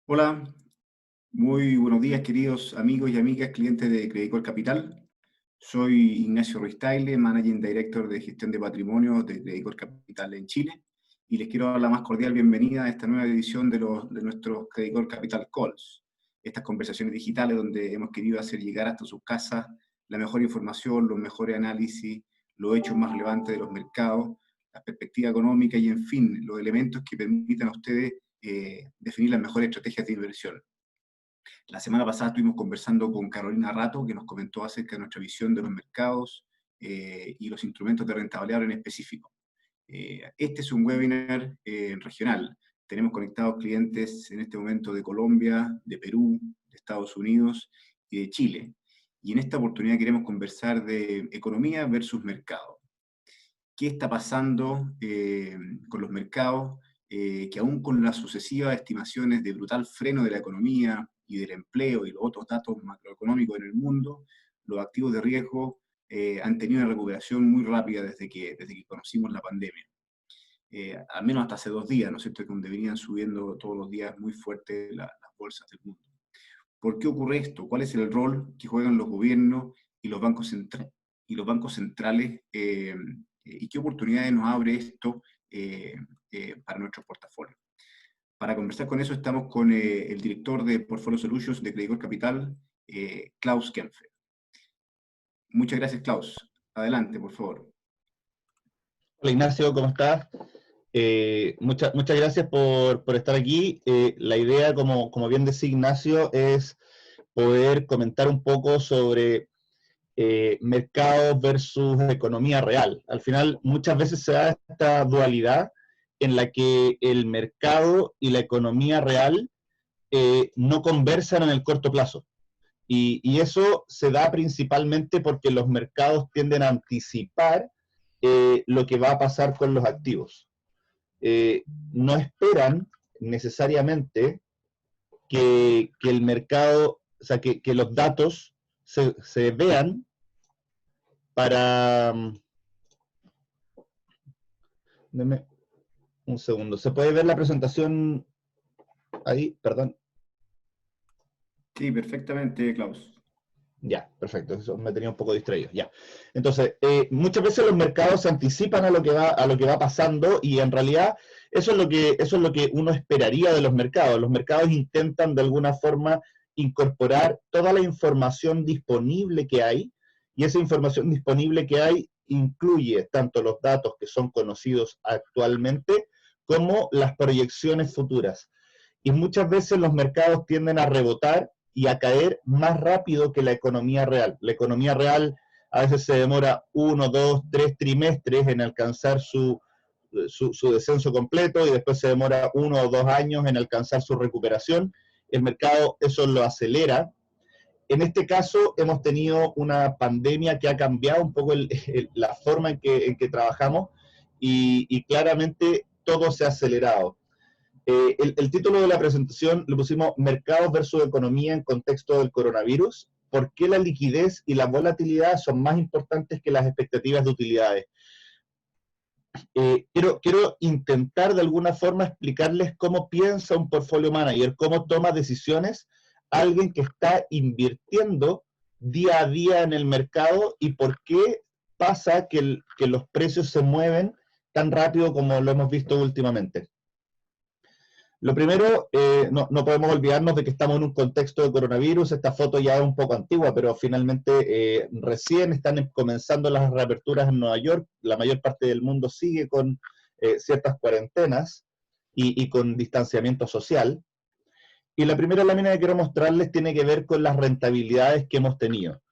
Hola, muy buenos días queridos amigos y amigas clientes de Credicor Capital. Soy Ignacio Ruiz-Tagle, Managing Director de Gestión de Patrimonio de Credicor Capital en Chile, y les quiero dar la más cordial bienvenida a esta nueva edición de nuestros Credicor Capital Calls, estas conversaciones digitales donde hemos querido hacer llegar hasta sus casas la mejor información, los mejores análisis, los hechos más relevantes de los mercados, la perspectiva económica y, en fin, los elementos que permitan a ustedes definir las mejores estrategias de inversión. La semana pasada estuvimos conversando con Carolina Rato, que nos comentó acerca de nuestra visión de los mercados y los instrumentos de rentabilidad en específico. Este es un webinar regional. Tenemos conectados clientes en este momento de Colombia, de Perú, de Estados Unidos y de Chile. Y en esta oportunidad queremos conversar de economía versus mercado. ¿Qué está pasando con los mercados? Que aún con las sucesivas estimaciones de brutal freno de la economía y del empleo y los otros datos macroeconómicos en el mundo, los activos de riesgo han tenido una recuperación muy rápida desde que conocimos la pandemia. Al menos hasta hace 2 días, ¿no es cierto?, donde venían subiendo todos los días muy fuerte las bolsas del mundo. ¿Por qué ocurre esto? ¿Cuál es el rol que juegan los gobiernos y los bancos, centrales? ¿Y qué oportunidades nos abre esto para nuestros portafolios? Para conversar con eso estamos con el director de Portfolio Solutions de Credicor Capital, Klaus Kempfer. Muchas gracias, Klaus. Adelante, por favor. Hola Ignacio, ¿cómo estás? Muchas gracias por estar aquí. La idea, como bien decía Ignacio, es poder comentar un poco sobre mercados versus economía real. Al final, muchas veces se da esta dualidad en la que el mercado y la economía real no conversan en el corto plazo. Y eso se da principalmente porque los mercados tienden a anticipar lo que va a pasar con los activos. No esperan necesariamente que el mercado, o sea, que los datos se vean para... Deme un segundo. ¿Se puede ver la presentación ahí? Perdón. Sí, perfectamente, Klaus. Ya, perfecto. Eso me tenía un poco distraído. Ya. Entonces, muchas veces los mercados se anticipan a lo que va pasando y en realidad eso es lo que uno esperaría de los mercados. Los mercados intentan de alguna forma incorporar toda la información disponible que hay y esa información disponible que hay incluye tanto los datos que son conocidos actualmente como las proyecciones futuras. Y muchas veces los mercados tienden a rebotar y a caer más rápido que la economía real. La economía real a veces se demora 1, 2, 3 trimestres en alcanzar su descenso completo y después se demora 1 o 2 años en alcanzar su recuperación. El mercado eso lo acelera. En este caso hemos tenido una pandemia que ha cambiado un poco la forma en que trabajamos y claramente todo se ha acelerado. El título de la presentación le pusimos Mercados versus Economía en contexto del coronavirus. ¿Por qué la liquidez y la volatilidad son más importantes que las expectativas de utilidades? Quiero intentar de alguna forma explicarles cómo piensa un portfolio manager, cómo toma decisiones alguien que está invirtiendo día a día en el mercado y por qué pasa que los precios se mueven tan rápido como lo hemos visto últimamente. Lo primero, no podemos olvidarnos de que estamos en un contexto de coronavirus. Esta foto ya es un poco antigua, pero finalmente recién están comenzando las reaperturas en Nueva York. La mayor parte del mundo sigue con ciertas cuarentenas y con distanciamiento social. Y la primera lámina que quiero mostrarles tiene que ver con las rentabilidades que hemos tenido.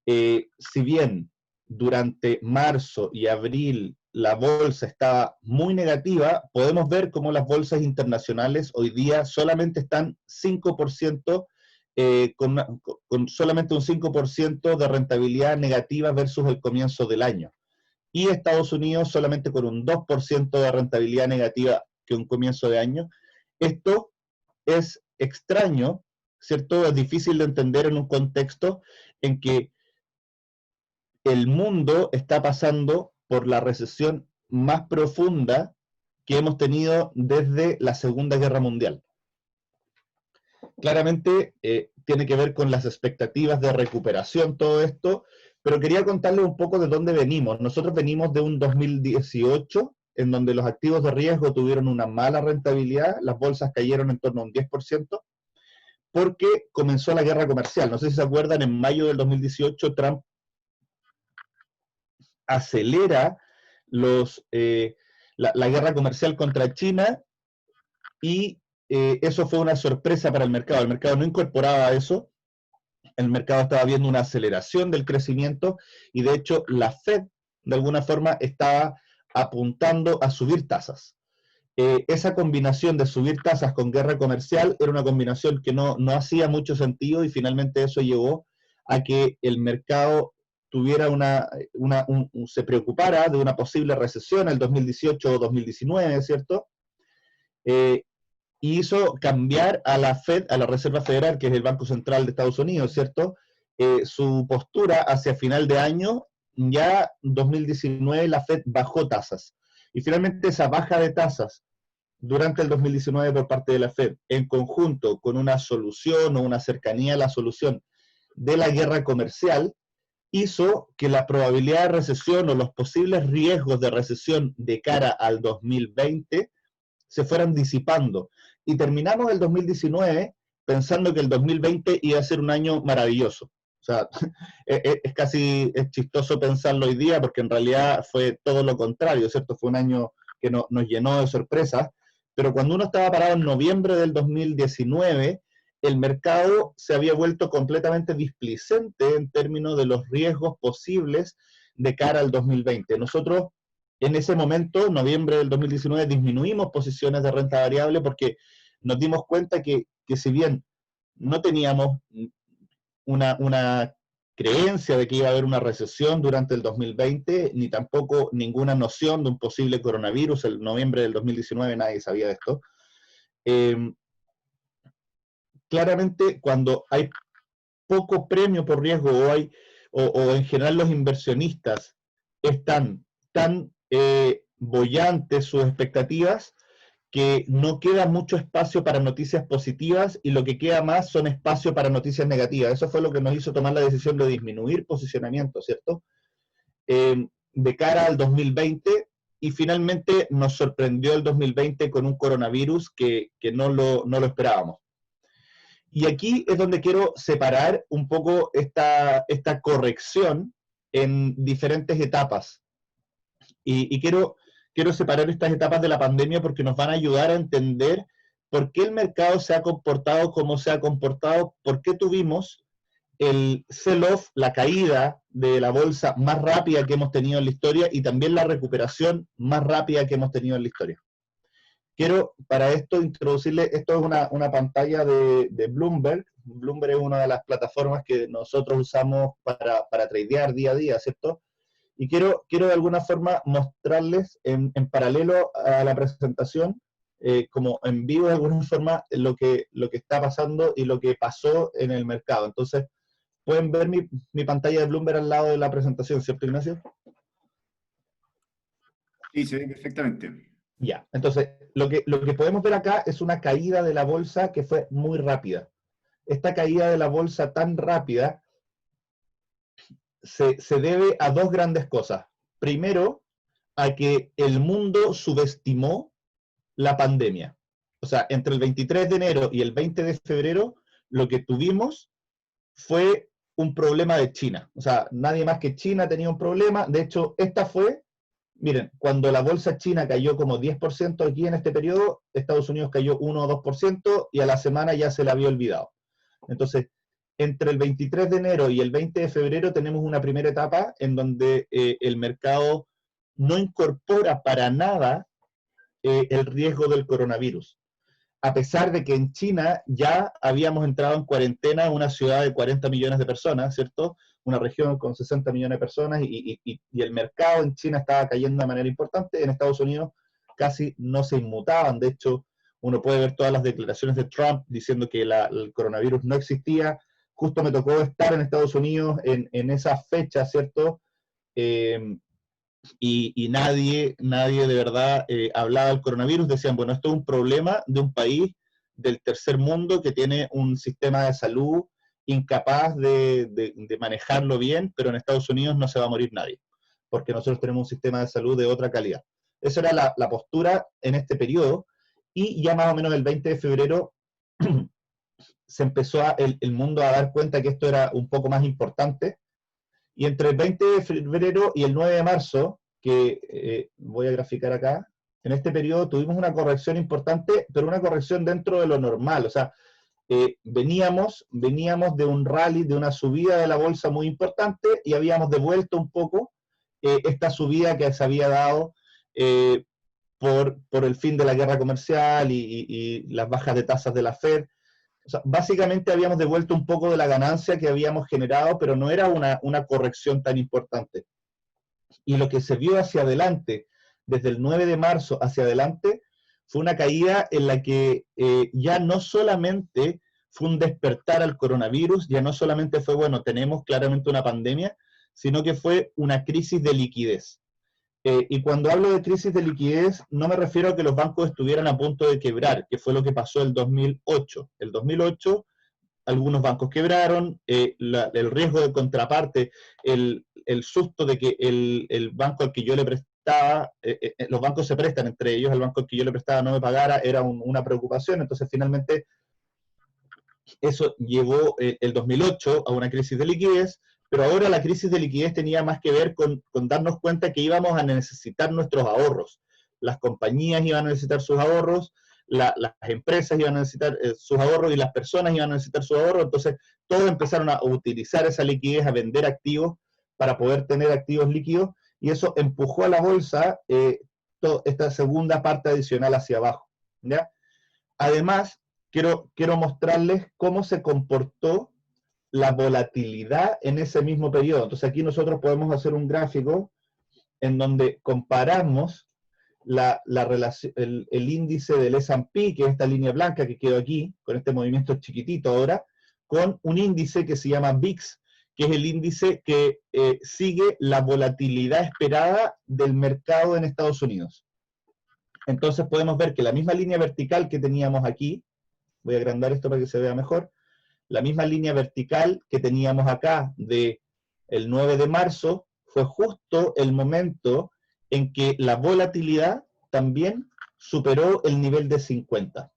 Si bien durante marzo y abril la bolsa estaba muy negativa, podemos ver cómo las bolsas internacionales hoy día solamente están 5%, con solamente un 5% de rentabilidad negativa versus el comienzo del año. Y Estados Unidos solamente con un 2% de rentabilidad negativa que un comienzo de año. Esto es extraño, ¿cierto? Es difícil de entender en un contexto en que el mundo está pasando por la recesión más profunda que hemos tenido desde la Segunda Guerra Mundial. Claramente tiene que ver con las expectativas de recuperación, todo esto, pero quería contarles un poco de dónde venimos. Nosotros venimos de un 2018 en donde los activos de riesgo tuvieron una mala rentabilidad, las bolsas cayeron en torno a un 10%, porque comenzó la guerra comercial. No sé si se acuerdan, en mayo del 2018 Trump acelera la guerra comercial contra China y eso fue una sorpresa para el mercado. El mercado no incorporaba eso, el mercado estaba viendo una aceleración del crecimiento y de hecho la Fed de alguna forma estaba apuntando a subir tasas. Esa combinación de subir tasas con guerra comercial era una combinación que no hacía mucho sentido y finalmente eso llevó a que el mercado tuviera se preocupara de una posible recesión en el 2018 o 2019, ¿cierto? Y hizo cambiar a la Fed, a la Reserva Federal, que es el Banco Central de Estados Unidos, ¿cierto? Su postura hacia final de año, ya 2019 la Fed bajó tasas. Y finalmente esa baja de tasas durante el 2019 por parte de la Fed, en conjunto con una solución o una cercanía a la solución de la guerra comercial, hizo que la probabilidad de recesión o los posibles riesgos de recesión de cara al 2020 se fueran disipando. Y terminamos el 2019 pensando que el 2020 iba a ser un año maravilloso. O sea, es chistoso pensarlo hoy día porque en realidad fue todo lo contrario, ¿cierto? Fue un año que nos llenó de sorpresas, pero cuando uno estaba parado en noviembre del 2019, el mercado se había vuelto completamente displicente en términos de los riesgos posibles de cara al 2020. Nosotros en ese momento, noviembre del 2019, disminuimos posiciones de renta variable porque nos dimos cuenta que si bien no teníamos una creencia de que iba a haber una recesión durante el 2020, ni tampoco ninguna noción de un posible coronavirus, en noviembre del 2019 nadie sabía de esto. Claramente, cuando hay poco premio por riesgo o en general los inversionistas están tan bollantes sus expectativas que no queda mucho espacio para noticias positivas y lo que queda más son espacio para noticias negativas. Eso fue lo que nos hizo tomar la decisión de disminuir posicionamiento, ¿cierto? De cara al 2020 y finalmente nos sorprendió el 2020 con un coronavirus que no lo esperábamos. Y aquí es donde quiero separar un poco esta corrección en diferentes etapas. Y quiero separar estas etapas de la pandemia porque nos van a ayudar a entender por qué el mercado se ha comportado como se ha comportado, por qué tuvimos el sell-off, la caída de la bolsa más rápida que hemos tenido en la historia y también la recuperación más rápida que hemos tenido en la historia. Quiero para esto introducirle, esto es una pantalla de Bloomberg. Bloomberg es una de las plataformas que nosotros usamos para tradear día a día, ¿cierto? Y quiero de alguna forma mostrarles en paralelo a la presentación, como en vivo de alguna forma, lo que está pasando y lo que pasó en el mercado. Entonces, pueden ver mi pantalla de Bloomberg al lado de la presentación, ¿cierto, Ignacio? Sí, se ve perfectamente. Ya, entonces, lo que podemos ver acá es una caída de la bolsa que fue muy rápida. Esta caída de la bolsa tan rápida se debe a dos grandes cosas. Primero, a que el mundo subestimó la pandemia. O sea, entre el 23 de enero y el 20 de febrero, lo que tuvimos fue un problema de China. O sea, nadie más que China tenía un problema. De hecho, esta fue, miren, cuando la bolsa china cayó como 10% aquí en este periodo, Estados Unidos cayó 1 o 2% y a la semana ya se la había olvidado. Entonces, entre el 23 de enero y el 20 de febrero tenemos una primera etapa en donde el mercado no incorpora para nada el riesgo del coronavirus. A pesar de que en China ya habíamos entrado en cuarentena en una ciudad de 40 millones de personas, ¿cierto? Una región con 60 millones de personas y el mercado en China estaba cayendo de manera importante. En Estados Unidos casi no se inmutaban. De hecho, uno puede ver todas las declaraciones de Trump diciendo que el coronavirus no existía. Justo me tocó estar en Estados Unidos en esa fecha, ¿cierto? Y nadie de verdad hablaba del coronavirus. Decían, bueno, esto es un problema de un país del tercer mundo que tiene un sistema de salud incapaz de manejarlo bien, pero en Estados Unidos no se va a morir nadie, porque nosotros tenemos un sistema de salud de otra calidad. Esa era la postura en este periodo, y ya más o menos el 20 de febrero se empezó el mundo a dar cuenta que esto era un poco más importante, y entre el 20 de febrero y el 9 de marzo, que voy a graficar acá, en este periodo tuvimos una corrección importante, pero una corrección dentro de lo normal. O sea, veníamos de un rally, de una subida de la bolsa muy importante, y habíamos devuelto un poco esta subida que se había dado por el fin de la guerra comercial y las bajas de tasas de la Fed. O sea, básicamente habíamos devuelto un poco de la ganancia que habíamos generado, pero no era una corrección tan importante. Y lo que se vio hacia adelante, desde el 9 de marzo hacia adelante, fue una caída en la que ya no solamente fue un despertar al coronavirus, ya no solamente fue, bueno, tenemos claramente una pandemia, sino que fue una crisis de liquidez. Y cuando hablo de crisis de liquidez, no me refiero a que los bancos estuvieran a punto de quebrar, que fue lo que pasó el 2008. El 2008, algunos bancos quebraron, el riesgo de contraparte, el susto de que el banco al que yo le prestaba, los bancos se prestan entre ellos, el banco al que yo le prestaba no me pagara, era una preocupación. Entonces, finalmente, eso llevó el 2008 a una crisis de liquidez, pero ahora la crisis de liquidez tenía más que ver con darnos cuenta que íbamos a necesitar nuestros ahorros. Las compañías iban a necesitar sus ahorros, las empresas iban a necesitar sus ahorros, y las personas iban a necesitar sus ahorros. Entonces todos empezaron a utilizar esa liquidez, a vender activos para poder tener activos líquidos, y eso empujó a la bolsa esta segunda parte adicional hacia abajo, ¿ya? Además, quiero mostrarles cómo se comportó la volatilidad en ese mismo periodo. Entonces aquí nosotros podemos hacer un gráfico en donde comparamos el índice del S&P, que es esta línea blanca que quedó aquí, con este movimiento chiquitito ahora, con un índice que se llama VIX, que es el índice que sigue la volatilidad esperada del mercado en Estados Unidos. Entonces podemos ver que la misma línea vertical que teníamos aquí, voy a agrandar esto para que se vea mejor, la misma línea vertical que teníamos acá de el 9 de marzo, fue justo el momento en que la volatilidad también superó el nivel de 50.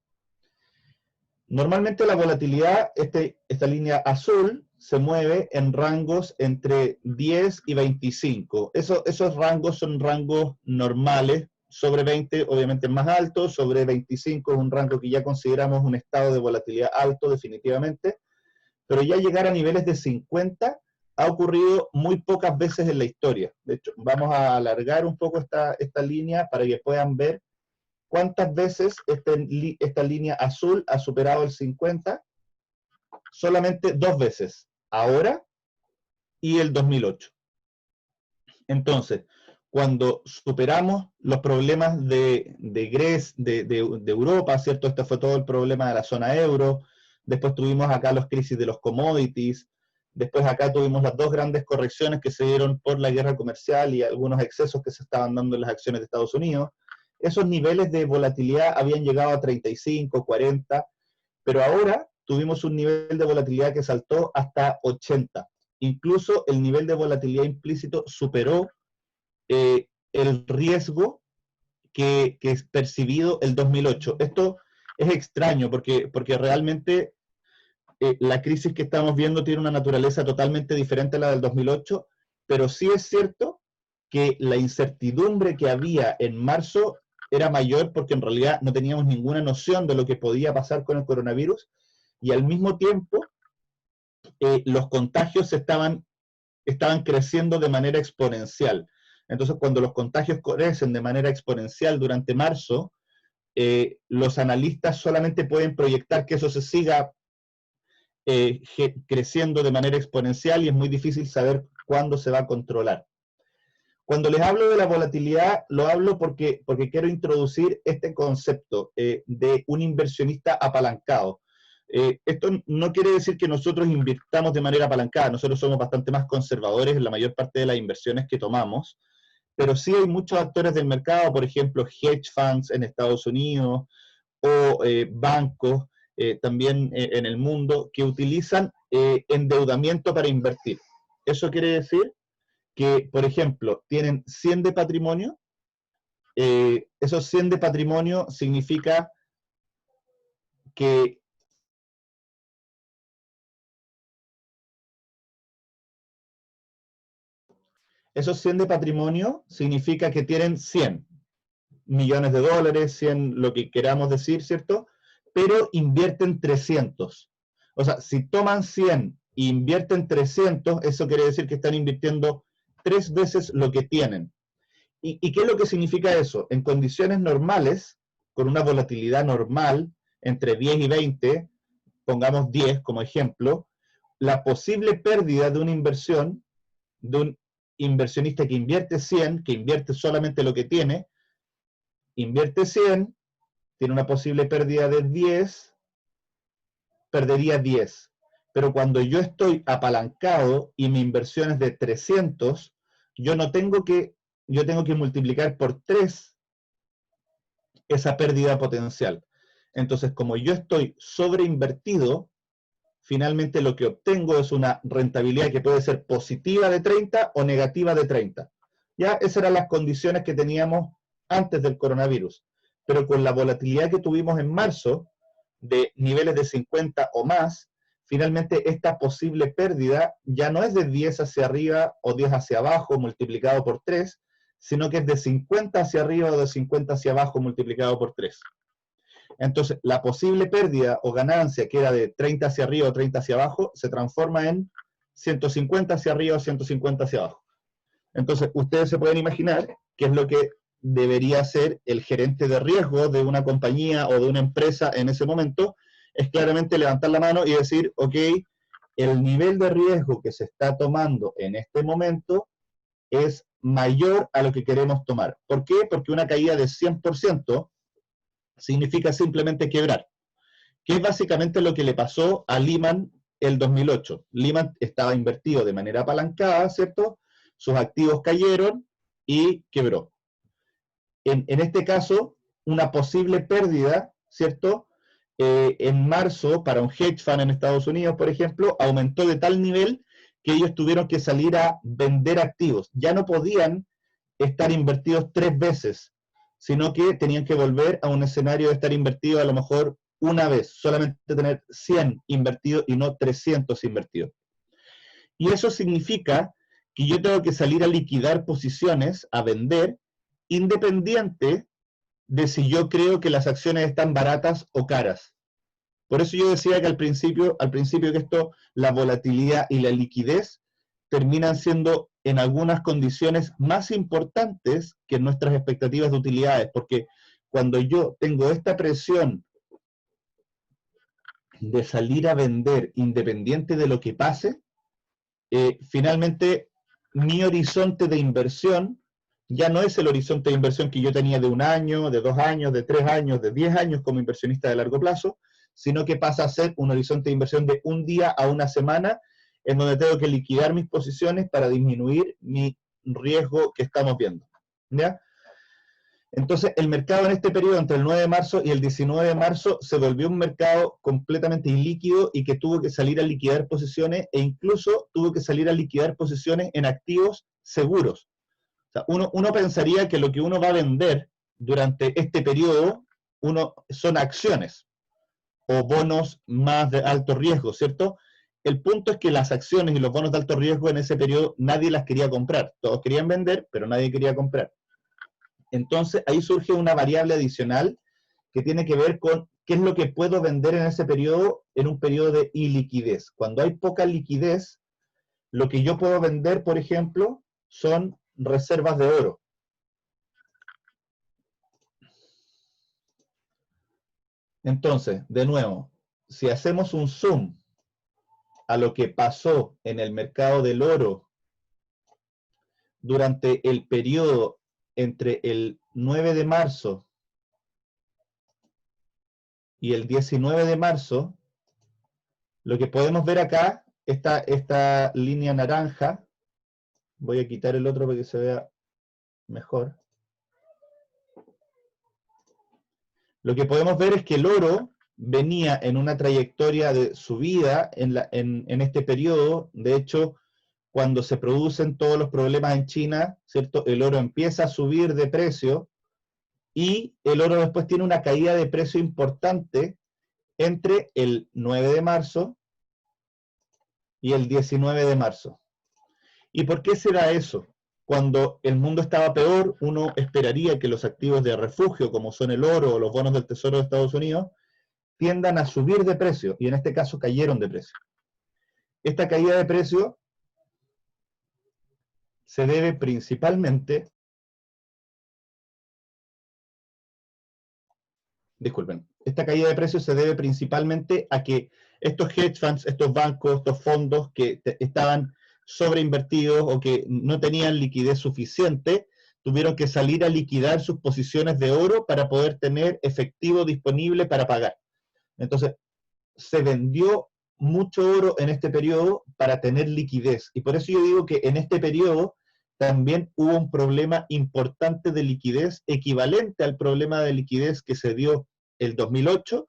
Normalmente la volatilidad, esta línea azul, se mueve en rangos entre 10 y 25. Esos rangos son rangos normales. Sobre 20 obviamente es más alto, sobre 25 es un rango que ya consideramos un estado de volatilidad alto definitivamente, pero ya llegar a niveles de 50 ha ocurrido muy pocas veces en la historia. De hecho, vamos a alargar un poco esta línea para que puedan ver cuántas veces esta línea azul ha superado el 50. Solamente 2 veces, ahora y el 2008. Entonces, cuando superamos los problemas de Europa, ¿cierto? Este fue todo el problema de la zona euro. Después tuvimos acá los crisis de los commodities. Después acá tuvimos las dos grandes correcciones que se dieron por la guerra comercial y algunos excesos que se estaban dando en las acciones de Estados Unidos. Esos niveles de volatilidad habían llegado a 35, 40, pero ahora tuvimos un nivel de volatilidad que saltó hasta 80. Incluso el nivel de volatilidad implícito superó el riesgo que es percibido el 2008. Esto es extraño porque realmente la crisis que estamos viendo tiene una naturaleza totalmente diferente a la del 2008, pero sí es cierto que la incertidumbre que había en marzo era mayor porque en realidad no teníamos ninguna noción de lo que podía pasar con el coronavirus, y al mismo tiempo los contagios estaban creciendo de manera exponencial. Entonces, cuando los contagios crecen de manera exponencial durante marzo, los analistas solamente pueden proyectar que eso se siga creciendo de manera exponencial, y es muy difícil saber cuándo se va a controlar. Cuando les hablo de la volatilidad, lo hablo porque quiero introducir este concepto de un inversionista apalancado. Esto no quiere decir que nosotros invirtamos de manera apalancada. Nosotros somos bastante más conservadores en la mayor parte de las inversiones que tomamos, pero sí hay muchos actores del mercado, por ejemplo, hedge funds en Estados Unidos o bancos también en el mundo, que utilizan endeudamiento para invertir. Eso quiere decir que, por ejemplo, tienen 100 de patrimonio. Esos 100 de patrimonio significa que esos 100 de patrimonio significa que tienen 100 millones de dólares, 100 lo que queramos decir, ¿cierto? Pero invierten 300. O sea, si toman 100 e invierten 300, eso quiere decir que están invirtiendo 3 veces lo que tienen. ¿Y qué es lo que significa eso? En condiciones normales, con una volatilidad normal, entre 10 y 20, pongamos 10 como ejemplo, la posible pérdida de una inversión, de un inversionista que invierte 100, que invierte solamente lo que tiene, invierte 100, tiene una posible pérdida de 10, perdería 10. Pero cuando yo estoy apalancado y mi inversión es de 300, yo tengo que multiplicar por 3 esa pérdida potencial. Entonces, como yo estoy sobreinvertido, finalmente lo que obtengo es una rentabilidad que puede ser positiva de 30 o negativa de 30. Ya esas eran las condiciones que teníamos antes del coronavirus. Pero con la volatilidad que tuvimos en marzo, de niveles de 50 o más, finalmente esta posible pérdida ya no es de 10 hacia arriba o 10 hacia abajo multiplicado por 3, sino que es de 50 hacia arriba o de 50 hacia abajo multiplicado por 3. Entonces, la posible pérdida o ganancia que era de 30 hacia arriba o 30 hacia abajo, se transforma en 150 hacia arriba o 150 hacia abajo. Entonces, ustedes se pueden imaginar qué es lo que debería ser el gerente de riesgo de una compañía o de una empresa en ese momento, es claramente levantar la mano y decir, ok, el nivel de riesgo que se está tomando en este momento es mayor a lo que queremos tomar. ¿Por qué? Porque una caída de 100% significa simplemente quebrar, que es básicamente lo que le pasó a Lehman el 2008. Lehman estaba invertido de manera apalancada, ¿cierto? Sus activos cayeron y quebró. En este caso, una posible pérdida, ¿cierto? En marzo, para un hedge fund en Estados Unidos, por ejemplo, aumentó de tal nivel que ellos tuvieron que salir a vender activos. Ya no podían estar invertidos 3 veces, sino que tenían que volver a un escenario de estar invertido a lo mejor una vez, solamente tener 100 invertidos y no 300 invertidos. Y eso significa que yo tengo que salir a liquidar posiciones, a vender, independiente de si yo creo que las acciones están baratas o caras. Por eso yo decía que al principio que esto, la volatilidad y la liquidez terminan siendo en algunas condiciones más importantes que nuestras expectativas de utilidades, porque cuando yo tengo esta presión de salir a vender independiente de lo que pase, finalmente mi horizonte de inversión ya no es el horizonte de inversión que yo tenía de 1 año, de 2 años, de 3 años, de 10 años como inversionista de largo plazo, sino que pasa a ser un horizonte de inversión de 1 día a 1 semana, en donde tengo que liquidar mis posiciones para disminuir mi riesgo que estamos viendo. ¿Ya? Entonces, el mercado en este periodo, entre el 9 de marzo y el 19 de marzo, se volvió un mercado completamente ilíquido y que tuvo que salir a liquidar posiciones e incluso tuvo que salir a liquidar posiciones en activos seguros. O sea, uno pensaría que lo que uno va a vender durante este periodo son acciones o bonos más de alto riesgo, ¿cierto? El punto es que las acciones y los bonos de alto riesgo en ese periodo nadie las quería comprar. Todos querían vender, pero nadie quería comprar. Entonces, ahí surge una variable adicional que tiene que ver con qué es lo que puedo vender en ese periodo, en un periodo de iliquidez. Cuando hay poca liquidez, lo que yo puedo vender, por ejemplo, son reservas de oro. Entonces, de nuevo, si hacemos un zoom a lo que pasó en el mercado del oro durante el periodo entre el 9 de marzo y el 19 de marzo, lo que podemos ver acá, esta línea naranja, voy a quitar el otro para que se vea mejor. Lo que podemos ver es que el oro venía en una trayectoria de subida en este periodo. De hecho, cuando se producen todos los problemas en China, ¿cierto? El oro empieza a subir de precio y el oro después tiene una caída de precio importante entre el 9 de marzo y el 19 de marzo. ¿Y por qué será eso? Cuando el mundo estaba peor, uno esperaría que los activos de refugio, como son el oro o los bonos del Tesoro de Estados Unidos, tiendan a subir de precio, y en este caso cayeron de precio. Esta caída de precio se debe principalmente, esta caída de precios se debe principalmente a que estos hedge funds, estos bancos, estos fondos que estaban sobreinvertidos o que no tenían liquidez suficiente, tuvieron que salir a liquidar sus posiciones de oro para poder tener efectivo disponible para pagar. Entonces, se vendió mucho oro en este periodo para tener liquidez. Y por eso yo digo que en este periodo también hubo un problema importante de liquidez, equivalente al problema de liquidez que se dio el 2008,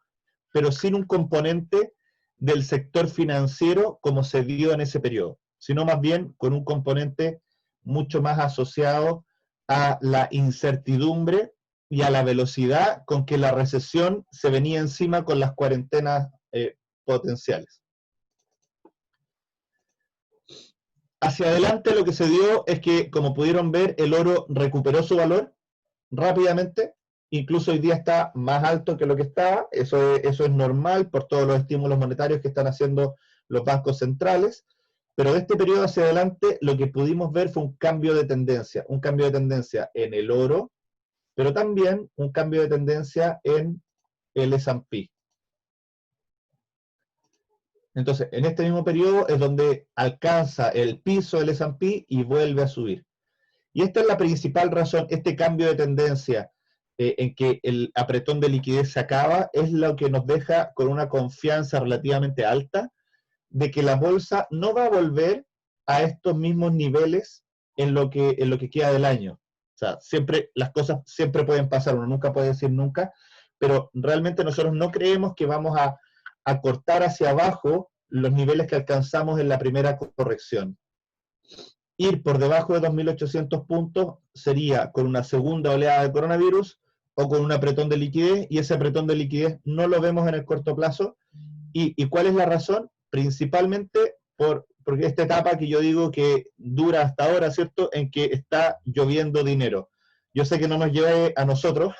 pero sin un componente del sector financiero como se dio en ese periodo, sino más bien con un componente mucho más asociado a la incertidumbre y a la velocidad con que la recesión se venía encima con las cuarentenas potenciales. Hacia adelante lo que se dio es que, como pudieron ver, el oro recuperó su valor rápidamente, incluso hoy día está más alto que lo que estaba, eso es normal por todos los estímulos monetarios que están haciendo los bancos centrales, pero de este periodo hacia adelante lo que pudimos ver fue un cambio de tendencia en el oro, pero también un cambio de tendencia en el S&P. Entonces, en este mismo periodo es donde alcanza el piso del S&P y vuelve a subir. Y esta es la principal razón, este cambio de tendencia en que el apretón de liquidez se acaba, es lo que nos deja con una confianza relativamente alta de que la bolsa no va a volver a estos mismos niveles en lo que queda del año. O sea, siempre, las cosas siempre pueden pasar, uno nunca puede decir nunca, pero realmente nosotros no creemos que vamos a cortar hacia abajo los niveles que alcanzamos en la primera corrección. Ir por debajo de 2.800 puntos sería con una segunda oleada de coronavirus o con un apretón de liquidez, y ese apretón de liquidez no lo vemos en el corto plazo. ¿Y cuál es la razón? Principalmente porque esta etapa que yo digo que dura hasta ahora, ¿cierto?, en que está lloviendo dinero. Yo sé que no nos llueve a nosotros,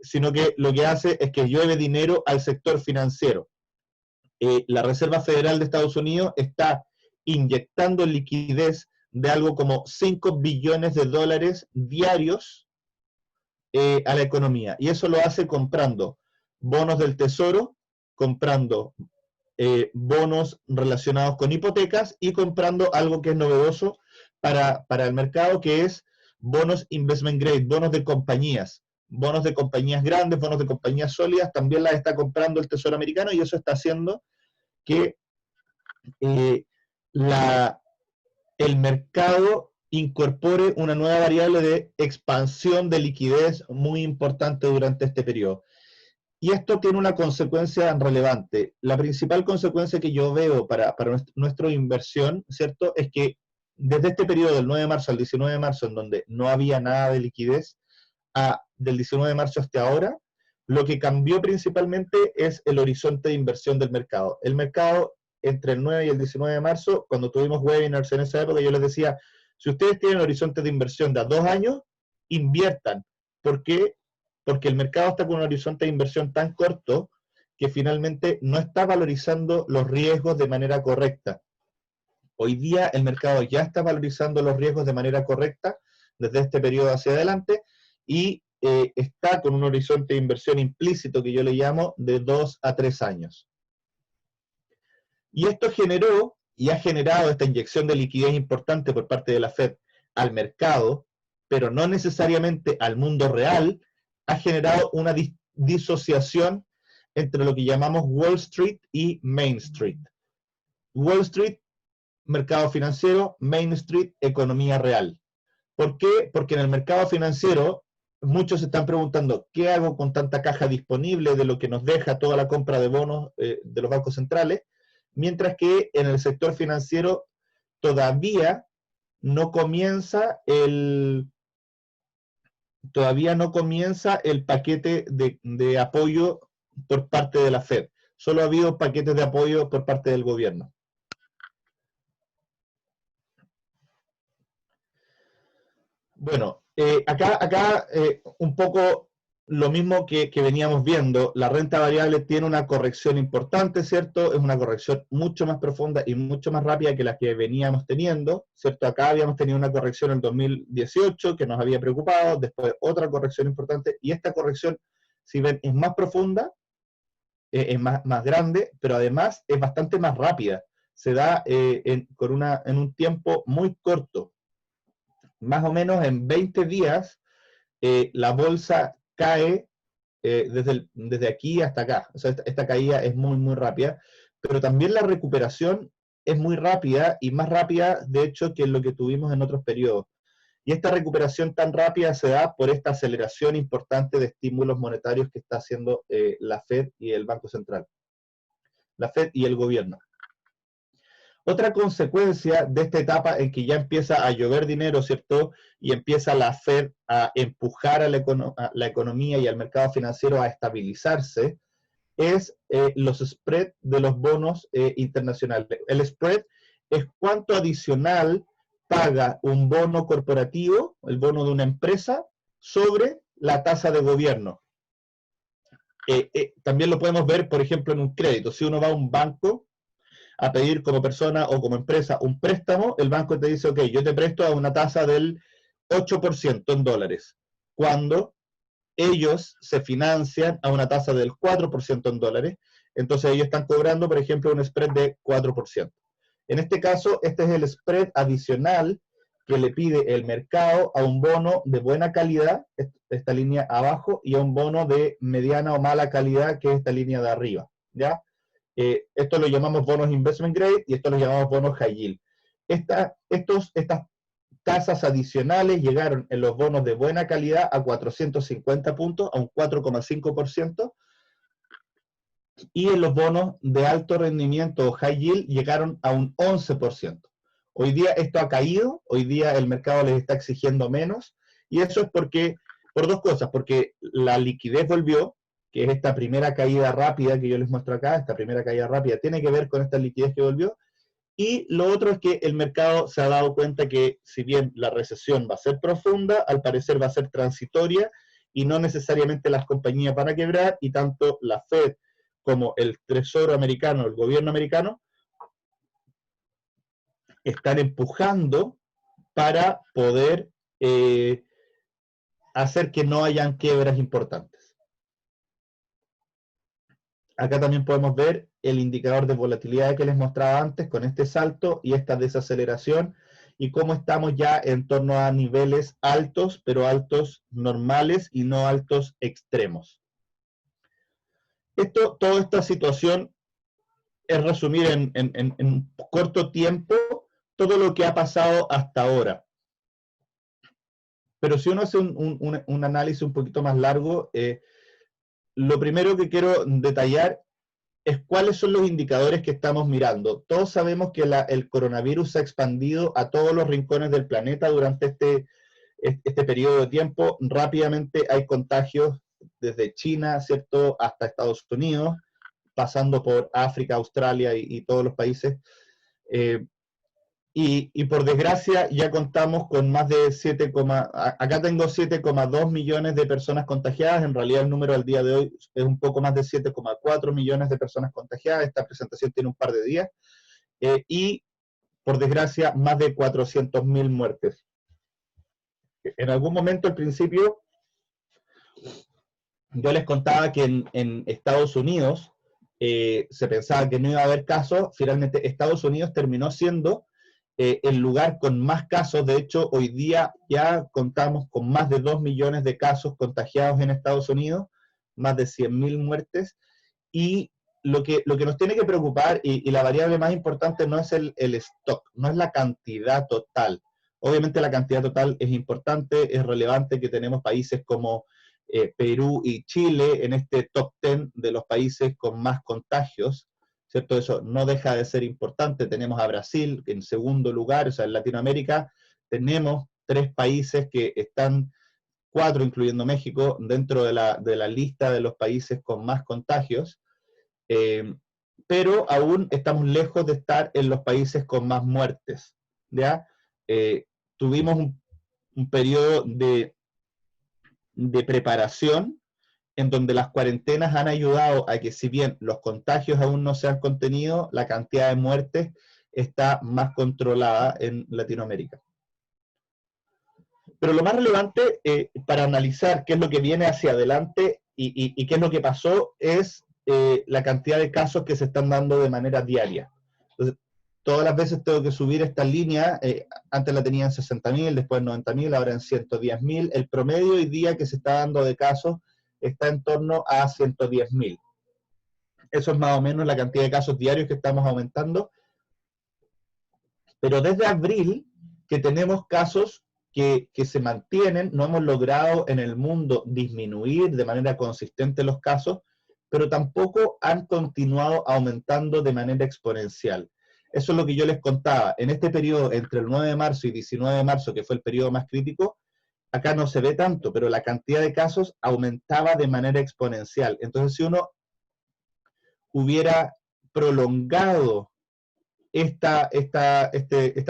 sino que lo que hace es que llueve dinero al sector financiero. La Reserva Federal de Estados Unidos está inyectando liquidez de algo como 5 billones de dólares diarios a la economía. Y eso lo hace comprando bonos del Tesoro, comprando bonos relacionados con hipotecas y comprando algo que es novedoso para el mercado, que es bonos investment grade, bonos de compañías grandes, bonos de compañías sólidas, también las está comprando el Tesoro americano, y eso está haciendo que el mercado incorpore una nueva variable de expansión de liquidez muy importante durante este periodo. Y esto tiene una consecuencia relevante. La principal consecuencia que yo veo para nuestra inversión, ¿cierto?, es que desde este periodo del 9 de marzo al 19 de marzo, en donde no había nada de liquidez, del 19 de marzo hasta ahora, lo que cambió principalmente es el horizonte de inversión del mercado. El mercado, entre el 9 y el 19 de marzo, cuando tuvimos webinars en esa época, yo les decía, si ustedes tienen horizonte de inversión de a 2 años, inviertan. ¿Por qué? Porque el mercado está con un horizonte de inversión tan corto que finalmente no está valorizando los riesgos de manera correcta. Hoy día el mercado ya está valorizando los riesgos de manera correcta desde este periodo hacia adelante, y está con un horizonte de inversión implícito, que yo le llamo, de 2 a 3 años. Y esto generó, y ha generado esta inyección de liquidez importante por parte de la Fed al mercado, pero no necesariamente al mundo real, ha generado una disociación entre lo que llamamos Wall Street y Main Street. Wall Street, mercado financiero; Main Street, economía real. ¿Por qué? Porque en el mercado financiero muchos se están preguntando, ¿qué hago con tanta caja disponible de lo que nos deja toda la compra de bonos de los bancos centrales? Mientras que en el sector financiero todavía no comienza el paquete de apoyo por parte de la Fed. Solo ha habido paquetes de apoyo por parte del gobierno. Bueno, acá un poco lo mismo que veníamos viendo. La renta variable tiene una corrección importante, ¿cierto? Es una corrección mucho más profunda y mucho más rápida que la que veníamos teniendo, ¿cierto? Acá habíamos tenido una corrección en el 2018 que nos había preocupado, después otra corrección importante, y esta corrección, si ven, es más profunda, es más grande, pero además es bastante más rápida. Se da en un tiempo muy corto. Más o menos en 20 días la bolsa cae desde aquí hasta acá. O sea, esta caída es muy, muy rápida, pero también la recuperación es muy rápida y más rápida, de hecho, que lo que tuvimos en otros periodos. Y esta recuperación tan rápida se da por esta aceleración importante de estímulos monetarios que está haciendo la Fed y el Banco Central. La Fed y el gobierno. Otra consecuencia de esta etapa en que ya empieza a llover dinero, ¿cierto? Y empieza la Fed a empujar a la economía y al mercado financiero a estabilizarse, es los spreads de los bonos internacionales. El spread es cuánto adicional paga un bono corporativo, el bono de una empresa, sobre la tasa de gobierno. También lo podemos ver, por ejemplo, en un crédito. Si uno va a un banco a pedir como persona o como empresa un préstamo, el banco te dice, ok, yo te presto a una tasa del 8% en dólares, cuando ellos se financian a una tasa del 4% en dólares, entonces ellos están cobrando, por ejemplo, un spread de 4%. En este caso, este es el spread adicional que le pide el mercado a un bono de buena calidad, esta línea abajo, y a un bono de mediana o mala calidad, que es esta línea de arriba, ¿ya? Esto lo llamamos bonos investment grade y esto lo llamamos bonos high yield. Estas tasas adicionales llegaron en los bonos de buena calidad a 450 puntos, a un 4,5%, y en los bonos de alto rendimiento o high yield llegaron a un 11%. Hoy día esto ha caído, hoy día el mercado les está exigiendo menos, y eso es por dos cosas, porque la liquidez volvió, que es esta primera caída rápida que yo les muestro acá, esta primera caída rápida tiene que ver con esta liquidez que volvió, y lo otro es que el mercado se ha dado cuenta que si bien la recesión va a ser profunda, al parecer va a ser transitoria y no necesariamente las compañías van a quebrar, y tanto la Fed como el Tesoro americano, el gobierno americano, están empujando para poder hacer que no hayan quiebras importantes. Acá también podemos ver el indicador de volatilidad que les mostraba antes con este salto y esta desaceleración, y cómo estamos ya en torno a niveles altos, pero altos normales y no altos extremos. Toda esta situación es resumir en corto tiempo todo lo que ha pasado hasta ahora. Pero si uno hace un análisis un poquito más largo, lo primero que quiero detallar es cuáles son los indicadores que estamos mirando. Todos sabemos que el coronavirus se ha expandido a todos los rincones del planeta durante este periodo de tiempo. Rápidamente hay contagios desde China, ¿cierto?, hasta Estados Unidos, pasando por África, Australia y todos los países. Y por desgracia ya contamos con más de acá tengo 7,2 millones de personas contagiadas. En realidad el número al día de hoy es un poco más de 7,4 millones de personas contagiadas. Esta presentación tiene un par de días. Y por desgracia más de 400.000 muertes. En algún momento al principio yo les contaba que en Estados Unidos se pensaba que no iba a haber casos. Finalmente Estados Unidos terminó siendo el lugar con más casos. De hecho, hoy día ya contamos con más de 2 millones de casos contagiados en Estados Unidos, más de 100.000 muertes, y lo que nos tiene que preocupar, y la variable más importante no es el stock, no es la cantidad total, Obviamente la cantidad total es importante, es relevante que tenemos países como Perú y Chile en este top 10 de los países con más contagios, ¿cierto? Eso no deja de ser importante. Tenemos a Brasil en segundo lugar, o sea, en Latinoamérica tenemos 3 países que están, 4 incluyendo México, dentro de la lista de los países con más contagios, eh, pero aún estamos lejos de estar en los países con más muertes, ¿ya? Tuvimos un periodo de preparación en donde las cuarentenas han ayudado a que, si bien los contagios aún no se han contenido, la cantidad de muertes está más controlada en Latinoamérica. Pero lo más relevante para analizar qué es lo que viene hacia adelante y qué es lo que pasó es la cantidad de casos que se están dando de manera diaria. Entonces, todas las veces tengo que subir esta línea, antes la tenía en 60.000, después en 90.000, ahora en 110.000. El promedio hoy día que se está dando de casos está en torno a 110.000. Eso es más o menos la cantidad de casos diarios que estamos aumentando. Pero desde abril que tenemos casos que se mantienen, no hemos logrado en el mundo disminuir de manera consistente los casos, pero tampoco han continuado aumentando de manera exponencial. Eso es lo que yo les contaba. En este periodo, entre el 9 de marzo y 19 de marzo, que fue el periodo más crítico, acá no se ve tanto, pero la cantidad de casos aumentaba de manera exponencial. Entonces, si uno hubiera prolongado esta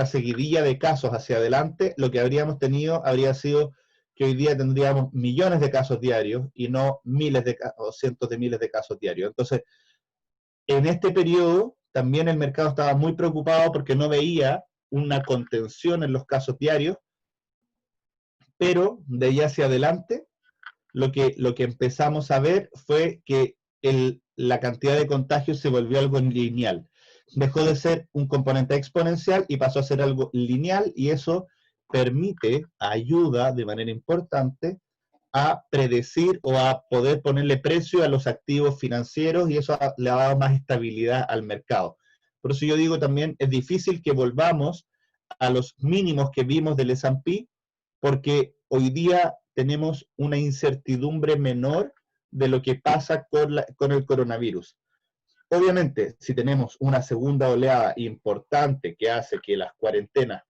seguidilla de casos hacia adelante, lo que habríamos tenido habría sido que hoy día tendríamos millones de casos diarios y no miles o cientos de miles de casos diarios. Entonces, en este periodo también el mercado estaba muy preocupado porque no veía una contención en los casos diarios, pero de ahí hacia adelante lo que empezamos a ver fue que la cantidad de contagios se volvió algo lineal. Dejó de ser un componente exponencial y pasó a ser algo lineal, y eso ayuda de manera importante a predecir o a poder ponerle precio a los activos financieros, y eso le ha dado más estabilidad al mercado. Por eso yo digo también, es difícil que volvamos a los mínimos que vimos del S&P, porque hoy día tenemos una incertidumbre menor de lo que pasa con el coronavirus. Obviamente, si tenemos una segunda oleada importante que hace que las cuarentenas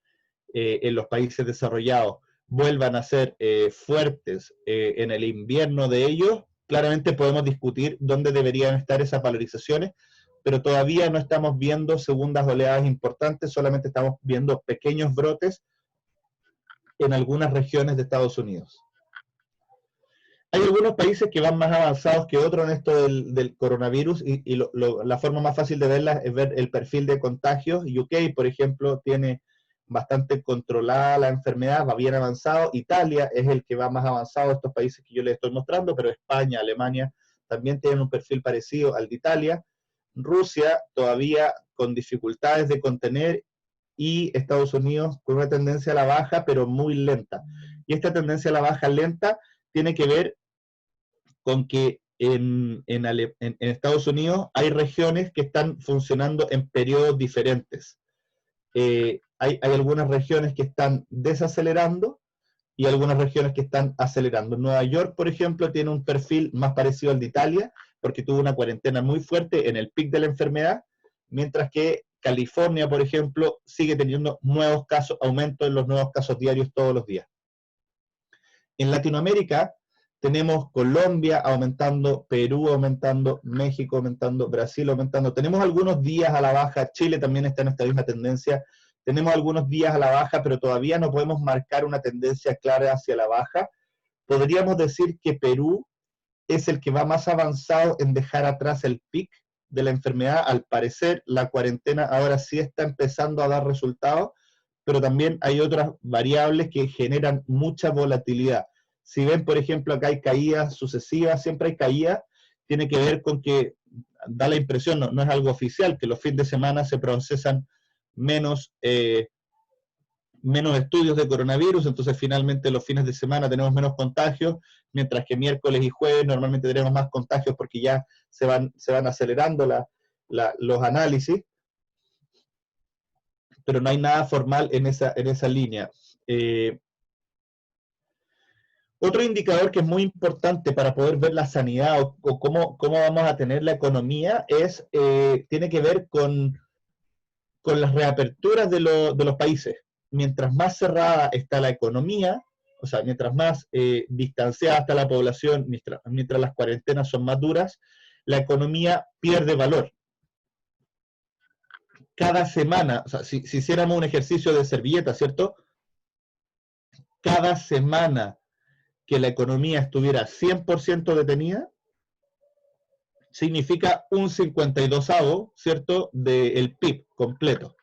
en los países desarrollados vuelvan a ser fuertes en el invierno de ellos, claramente podemos discutir dónde deberían estar esas valorizaciones, pero todavía no estamos viendo segundas oleadas importantes, solamente estamos viendo pequeños brotes en algunas regiones de Estados Unidos. Hay algunos países que van más avanzados que otros en esto del coronavirus, y la forma más fácil de verla es ver el perfil de contagios. UK, por ejemplo, tiene bastante controlada la enfermedad, va bien avanzado. Italia es el que va más avanzado de estos países que yo les estoy mostrando, pero España, Alemania también tienen un perfil parecido al de Italia. Rusia todavía con dificultades de contener, y Estados Unidos con una tendencia a la baja, pero muy lenta. Y esta tendencia a la baja lenta tiene que ver con que en Estados Unidos hay regiones que están funcionando en periodos diferentes. Hay algunas regiones que están desacelerando y algunas regiones que están acelerando. Nueva York, por ejemplo, tiene un perfil más parecido al de Italia, porque tuvo una cuarentena muy fuerte en el pic de la enfermedad, mientras que California, por ejemplo, sigue teniendo nuevos casos, aumento en los nuevos casos diarios todos los días. En Latinoamérica tenemos Colombia aumentando, Perú aumentando, México aumentando, Brasil aumentando. Tenemos algunos días a la baja, Chile también está en esta misma tendencia. Tenemos algunos días a la baja, pero todavía no podemos marcar una tendencia clara hacia la baja. Podríamos decir que Perú es el que va más avanzado en dejar atrás el pic de la enfermedad. Al parecer, la cuarentena ahora sí está empezando a dar resultados, pero también hay otras variables que generan mucha volatilidad. Si ven, por ejemplo, acá hay caídas sucesivas, siempre hay caídas, tiene que ver con que da la impresión, no es algo oficial, que los fines de semana se procesan menos estudios de coronavirus, entonces finalmente los fines de semana tenemos menos contagios, mientras que miércoles y jueves normalmente tenemos más contagios porque ya se van acelerando los análisis. pero no hay nada formal en esa línea. Otro indicador que es muy importante para poder ver la sanidad o cómo vamos a tener la economía tiene que ver con las reaperturas de los países. Mientras más cerrada está la economía, o sea, mientras más distanciada está la población, mientras las cuarentenas son más duras, la economía pierde valor. Cada semana, o sea, si hiciéramos un ejercicio de servilleta, ¿cierto? Cada semana que la economía estuviera 100% detenida, significa un 52avo, ¿cierto?, del PIB completo.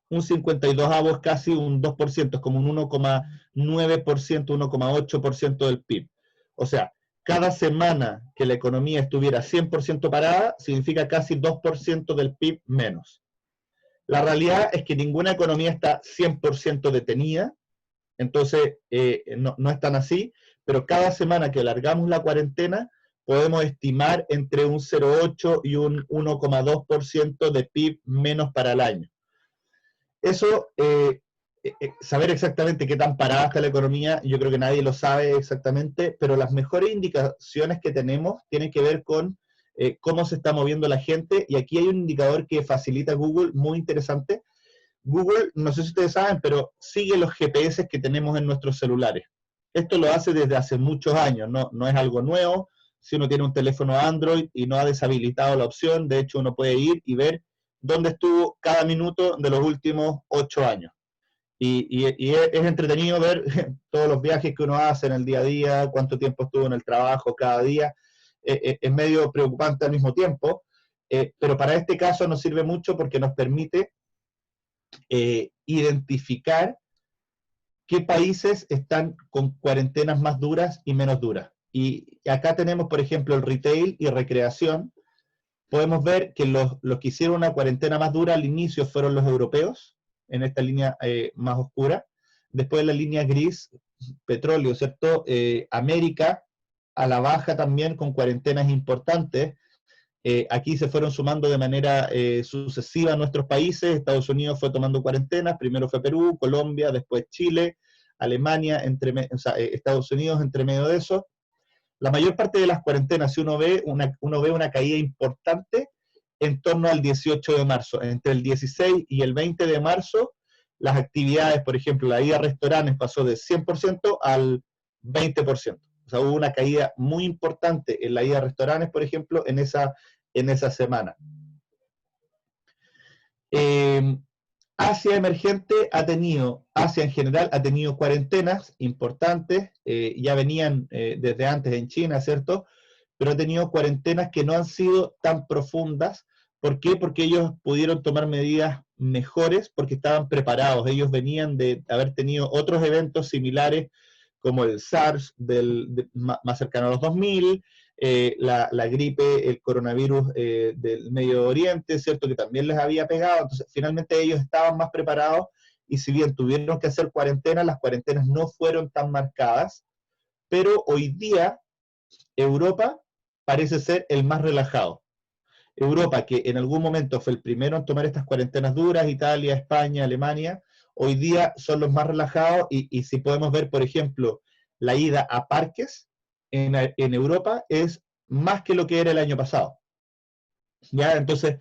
Un 52avo es casi un 2%, es como un 1,9%, 1,8% del PIB. O sea, cada semana que la economía estuviera 100% parada, significa casi 2% del PIB menos. La realidad es que ninguna economía está 100% detenida, entonces no es tan así, pero cada semana que alargamos la cuarentena, podemos estimar entre un 0,8 y un 1,2% de PIB menos para el año. Eso, saber exactamente qué tan parada está la economía, yo creo que nadie lo sabe exactamente, pero las mejores indicaciones que tenemos tienen que ver con cómo se está moviendo la gente, y aquí hay un indicador que facilita Google muy interesante. Google, no sé si ustedes saben, pero sigue los GPS que tenemos en nuestros celulares. Esto lo hace desde hace muchos años, no es algo nuevo. Si uno tiene un teléfono Android y no ha deshabilitado la opción, de hecho uno puede ir y ver dónde estuvo cada minuto de los últimos 8 años. Y es entretenido ver todos los viajes que uno hace en el día a día, cuánto tiempo estuvo en el trabajo cada día. Es medio preocupante al mismo tiempo, pero para este caso nos sirve mucho porque nos permite identificar qué países están con cuarentenas más duras y menos duras. Y acá tenemos, por ejemplo, el retail y recreación. Podemos ver que los que hicieron una cuarentena más dura al inicio fueron los europeos, en esta línea más oscura. Después la línea gris, petróleo, ¿cierto? América a la baja también con cuarentenas importantes. Aquí se fueron sumando de manera sucesiva nuestros países. Estados Unidos fue tomando cuarentenas, primero fue Perú, Colombia, después Chile, Alemania, Estados Unidos entre medio de eso. La mayor parte de las cuarentenas, si uno ve una caída importante en torno al 18 de marzo. Entre el 16 y el 20 de marzo, las actividades, por ejemplo, la ida a restaurantes pasó de 100% al 20%. O sea, hubo una caída muy importante en la ida a restaurantes, por ejemplo, en esa semana. Asia emergente Asia en general ha tenido cuarentenas importantes, ya venían desde antes en China, ¿cierto? Pero ha tenido cuarentenas que no han sido tan profundas. ¿Por qué? Porque ellos pudieron tomar medidas mejores porque estaban preparados. Ellos venían de haber tenido otros eventos similares como el SARS más cercano a los 2000, la gripe, el coronavirus del Medio Oriente, ¿cierto? Que también les había pegado. Entonces, finalmente ellos estaban más preparados y si bien tuvieron que hacer cuarentena, las cuarentenas no fueron tan marcadas, pero hoy día Europa parece ser el más relajado. Europa, que en algún momento fue el primero en tomar estas cuarentenas duras, Italia, España, Alemania, hoy día son los más relajados y si podemos ver, por ejemplo, la ida a parques en Europa es más que lo que era el año pasado. ¿Ya? Entonces,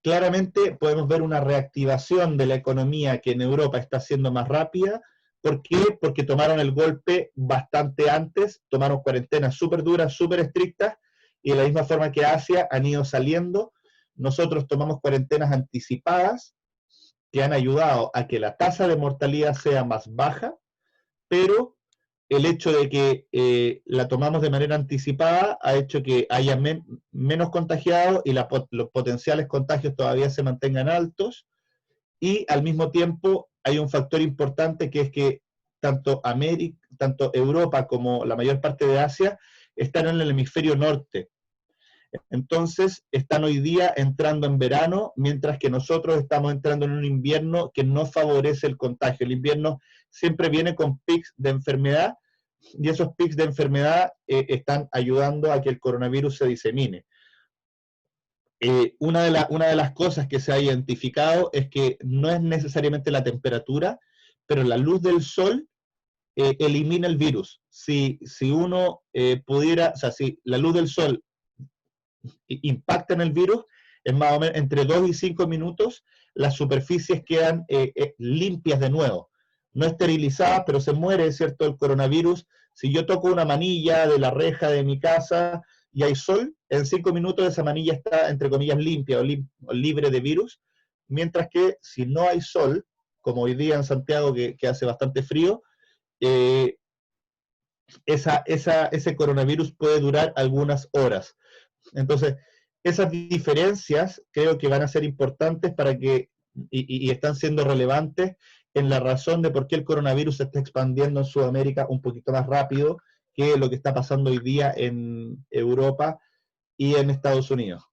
claramente podemos ver una reactivación de la economía que en Europa está siendo más rápida. ¿Por qué? Porque tomaron el golpe bastante antes, tomaron cuarentenas súper duras, súper estrictas, y de la misma forma que Asia han ido saliendo. Nosotros tomamos cuarentenas anticipadas que han ayudado a que la tasa de mortalidad sea más baja, pero el hecho de que la tomamos de manera anticipada ha hecho que haya menos contagiados y los potenciales contagios todavía se mantengan altos, y al mismo tiempo hay un factor importante que es que tanto Europa como la mayor parte de Asia están en el hemisferio norte. Entonces, están hoy día entrando en verano, mientras que nosotros estamos entrando en un invierno que no favorece el contagio. El invierno siempre viene con pics de enfermedad, y esos pics de enfermedad están ayudando a que el coronavirus se disemine. una de las cosas que se ha identificado es que no es necesariamente la temperatura, pero la luz del sol elimina el virus. Si uno pudiera, o sea, si la luz del sol impacta en el virus, es más o menos entre 2 y 5 minutos, las superficies quedan limpias de nuevo. No esterilizadas, pero se muere, ¿cierto?, el coronavirus. Si yo toco una manilla de la reja de mi casa y hay sol, en 5 minutos esa manilla está, entre comillas, limpia o libre de virus, mientras que si no hay sol, como hoy día en Santiago que hace bastante frío, eh, ese coronavirus puede durar algunas horas. Entonces, esas diferencias creo que van a ser importantes para que, y están siendo relevantes en la razón de por qué el coronavirus se está expandiendo en Sudamérica un poquito más rápido que lo que está pasando hoy día en Europa y en Estados Unidos.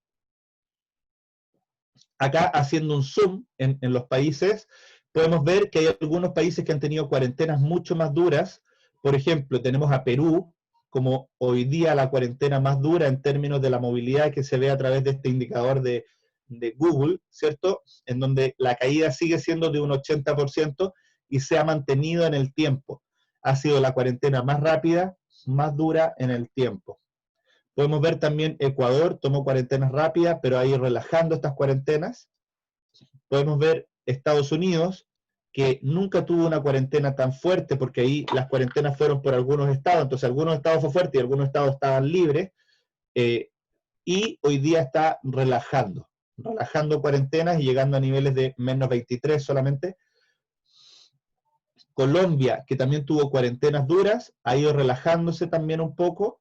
Acá, haciendo un zoom en los países, podemos ver que hay algunos países que han tenido cuarentenas mucho más duras. Por ejemplo, tenemos a Perú como hoy día la cuarentena más dura en términos de la movilidad que se ve a través de este indicador de Google, ¿cierto? En donde la caída sigue siendo de un 80% y se ha mantenido en el tiempo. Ha sido la cuarentena más rápida, más dura en el tiempo. Podemos ver también Ecuador tomó cuarentenas rápidas, pero ha ido relajando estas cuarentenas. Podemos ver Estados Unidos, que nunca tuvo una cuarentena tan fuerte, porque ahí las cuarentenas fueron por algunos estados, entonces algunos estados fue fuerte y algunos estados estaban libres, y hoy día está relajando cuarentenas y llegando a niveles de menos 23 solamente. Colombia, que también tuvo cuarentenas duras, ha ido relajándose también un poco,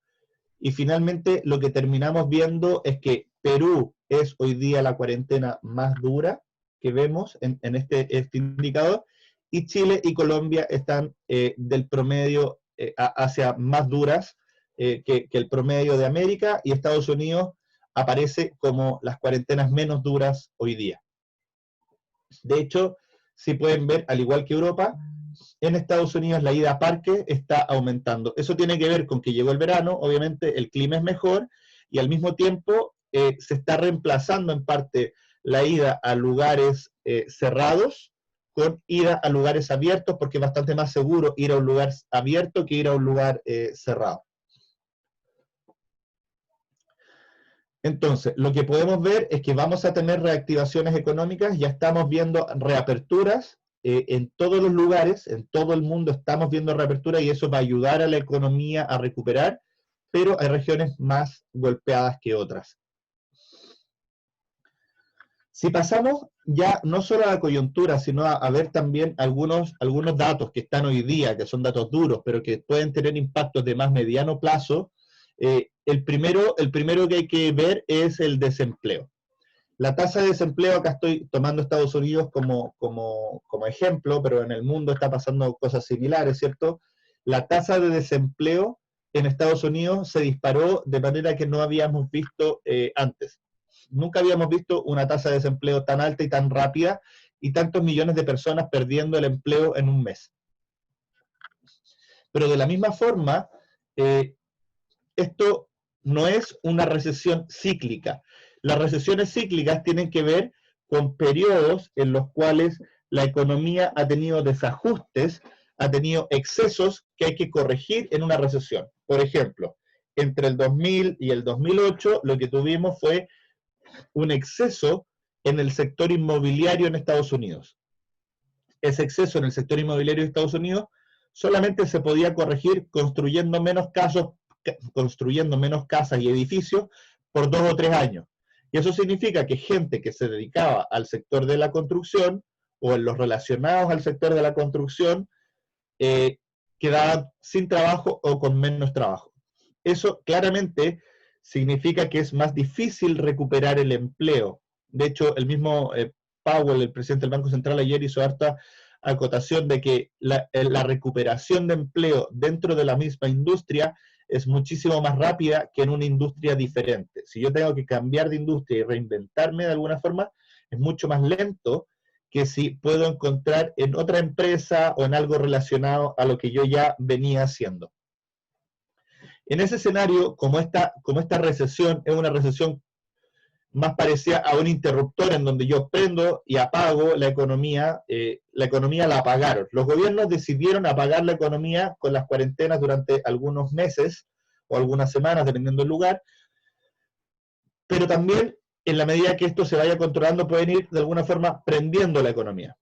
y finalmente lo que terminamos viendo es que Perú es hoy día la cuarentena más dura que vemos en este indicador, y Chile y Colombia están del promedio hacia más duras que el promedio de América, y Estados Unidos aparece como las cuarentenas menos duras hoy día. De hecho, si pueden ver, al igual que Europa, en Estados Unidos la ida a parque está aumentando. Eso tiene que ver con que llegó el verano, obviamente el clima es mejor, y al mismo tiempo se está reemplazando en parte la ida a lugares cerrados con ida a lugares abiertos, porque es bastante más seguro ir a un lugar abierto que ir a un lugar cerrado. Entonces, lo que podemos ver es que vamos a tener reactivaciones económicas, ya estamos viendo reaperturas en todos los lugares, en todo el mundo estamos viendo reaperturas, y eso va a ayudar a la economía a recuperar, pero hay regiones más golpeadas que otras. Si pasamos ya no solo a la coyuntura, sino a ver también algunos datos que están hoy día, que son datos duros, pero que pueden tener impactos de más mediano plazo, el primero que hay que ver es el desempleo. La tasa de desempleo, acá estoy tomando Estados Unidos como ejemplo, pero en el mundo está pasando cosas similares, ¿cierto? La tasa de desempleo en Estados Unidos se disparó de manera que no habíamos visto antes. Nunca habíamos visto una tasa de desempleo tan alta y tan rápida, y tantos millones de personas perdiendo el empleo en un mes. Pero de la misma forma, esto no es una recesión cíclica. Las recesiones cíclicas tienen que ver con periodos en los cuales la economía ha tenido desajustes, ha tenido excesos que hay que corregir en una recesión. Por ejemplo, entre el 2000 y el 2008 lo que tuvimos fue un exceso en el sector inmobiliario en Estados Unidos. Ese exceso en el sector inmobiliario de Estados Unidos solamente se podía corregir construyendo menos casas y edificios por 2 o 3 años. Y eso significa que gente que se dedicaba al sector de la construcción o en los relacionados al sector de la construcción quedaban sin trabajo o con menos trabajo. Eso claramente significa que es más difícil recuperar el empleo. De hecho, el mismo Powell, el presidente del Banco Central, ayer hizo harta acotación de que la recuperación de empleo dentro de la misma industria es muchísimo más rápida que en una industria diferente. Si yo tengo que cambiar de industria y reinventarme de alguna forma, es mucho más lento que si puedo encontrar en otra empresa o en algo relacionado a lo que yo ya venía haciendo. En ese escenario, como esta recesión es una recesión más parecía a un interruptor en donde yo prendo y apago la economía la apagaron. Los gobiernos decidieron apagar la economía con las cuarentenas durante algunos meses o algunas semanas, dependiendo del lugar, pero también en la medida que esto se vaya controlando pueden ir de alguna forma prendiendo la economía.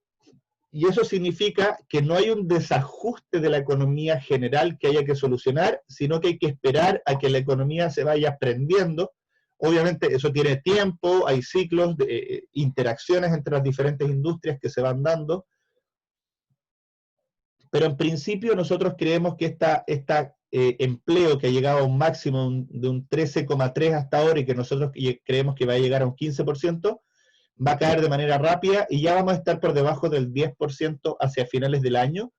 Y eso significa que no hay un desajuste de la economía general que haya que solucionar, sino que hay que esperar a que la economía se vaya prendiendo. Obviamente eso tiene tiempo, hay ciclos de interacciones entre las diferentes industrias que se van dando, pero en principio nosotros creemos que esta empleo que ha llegado a un máximo de un 13,3 hasta ahora y que nosotros creemos que va a llegar a un 15%, va a caer de manera rápida y ya vamos a estar por debajo del 10% hacia finales del año,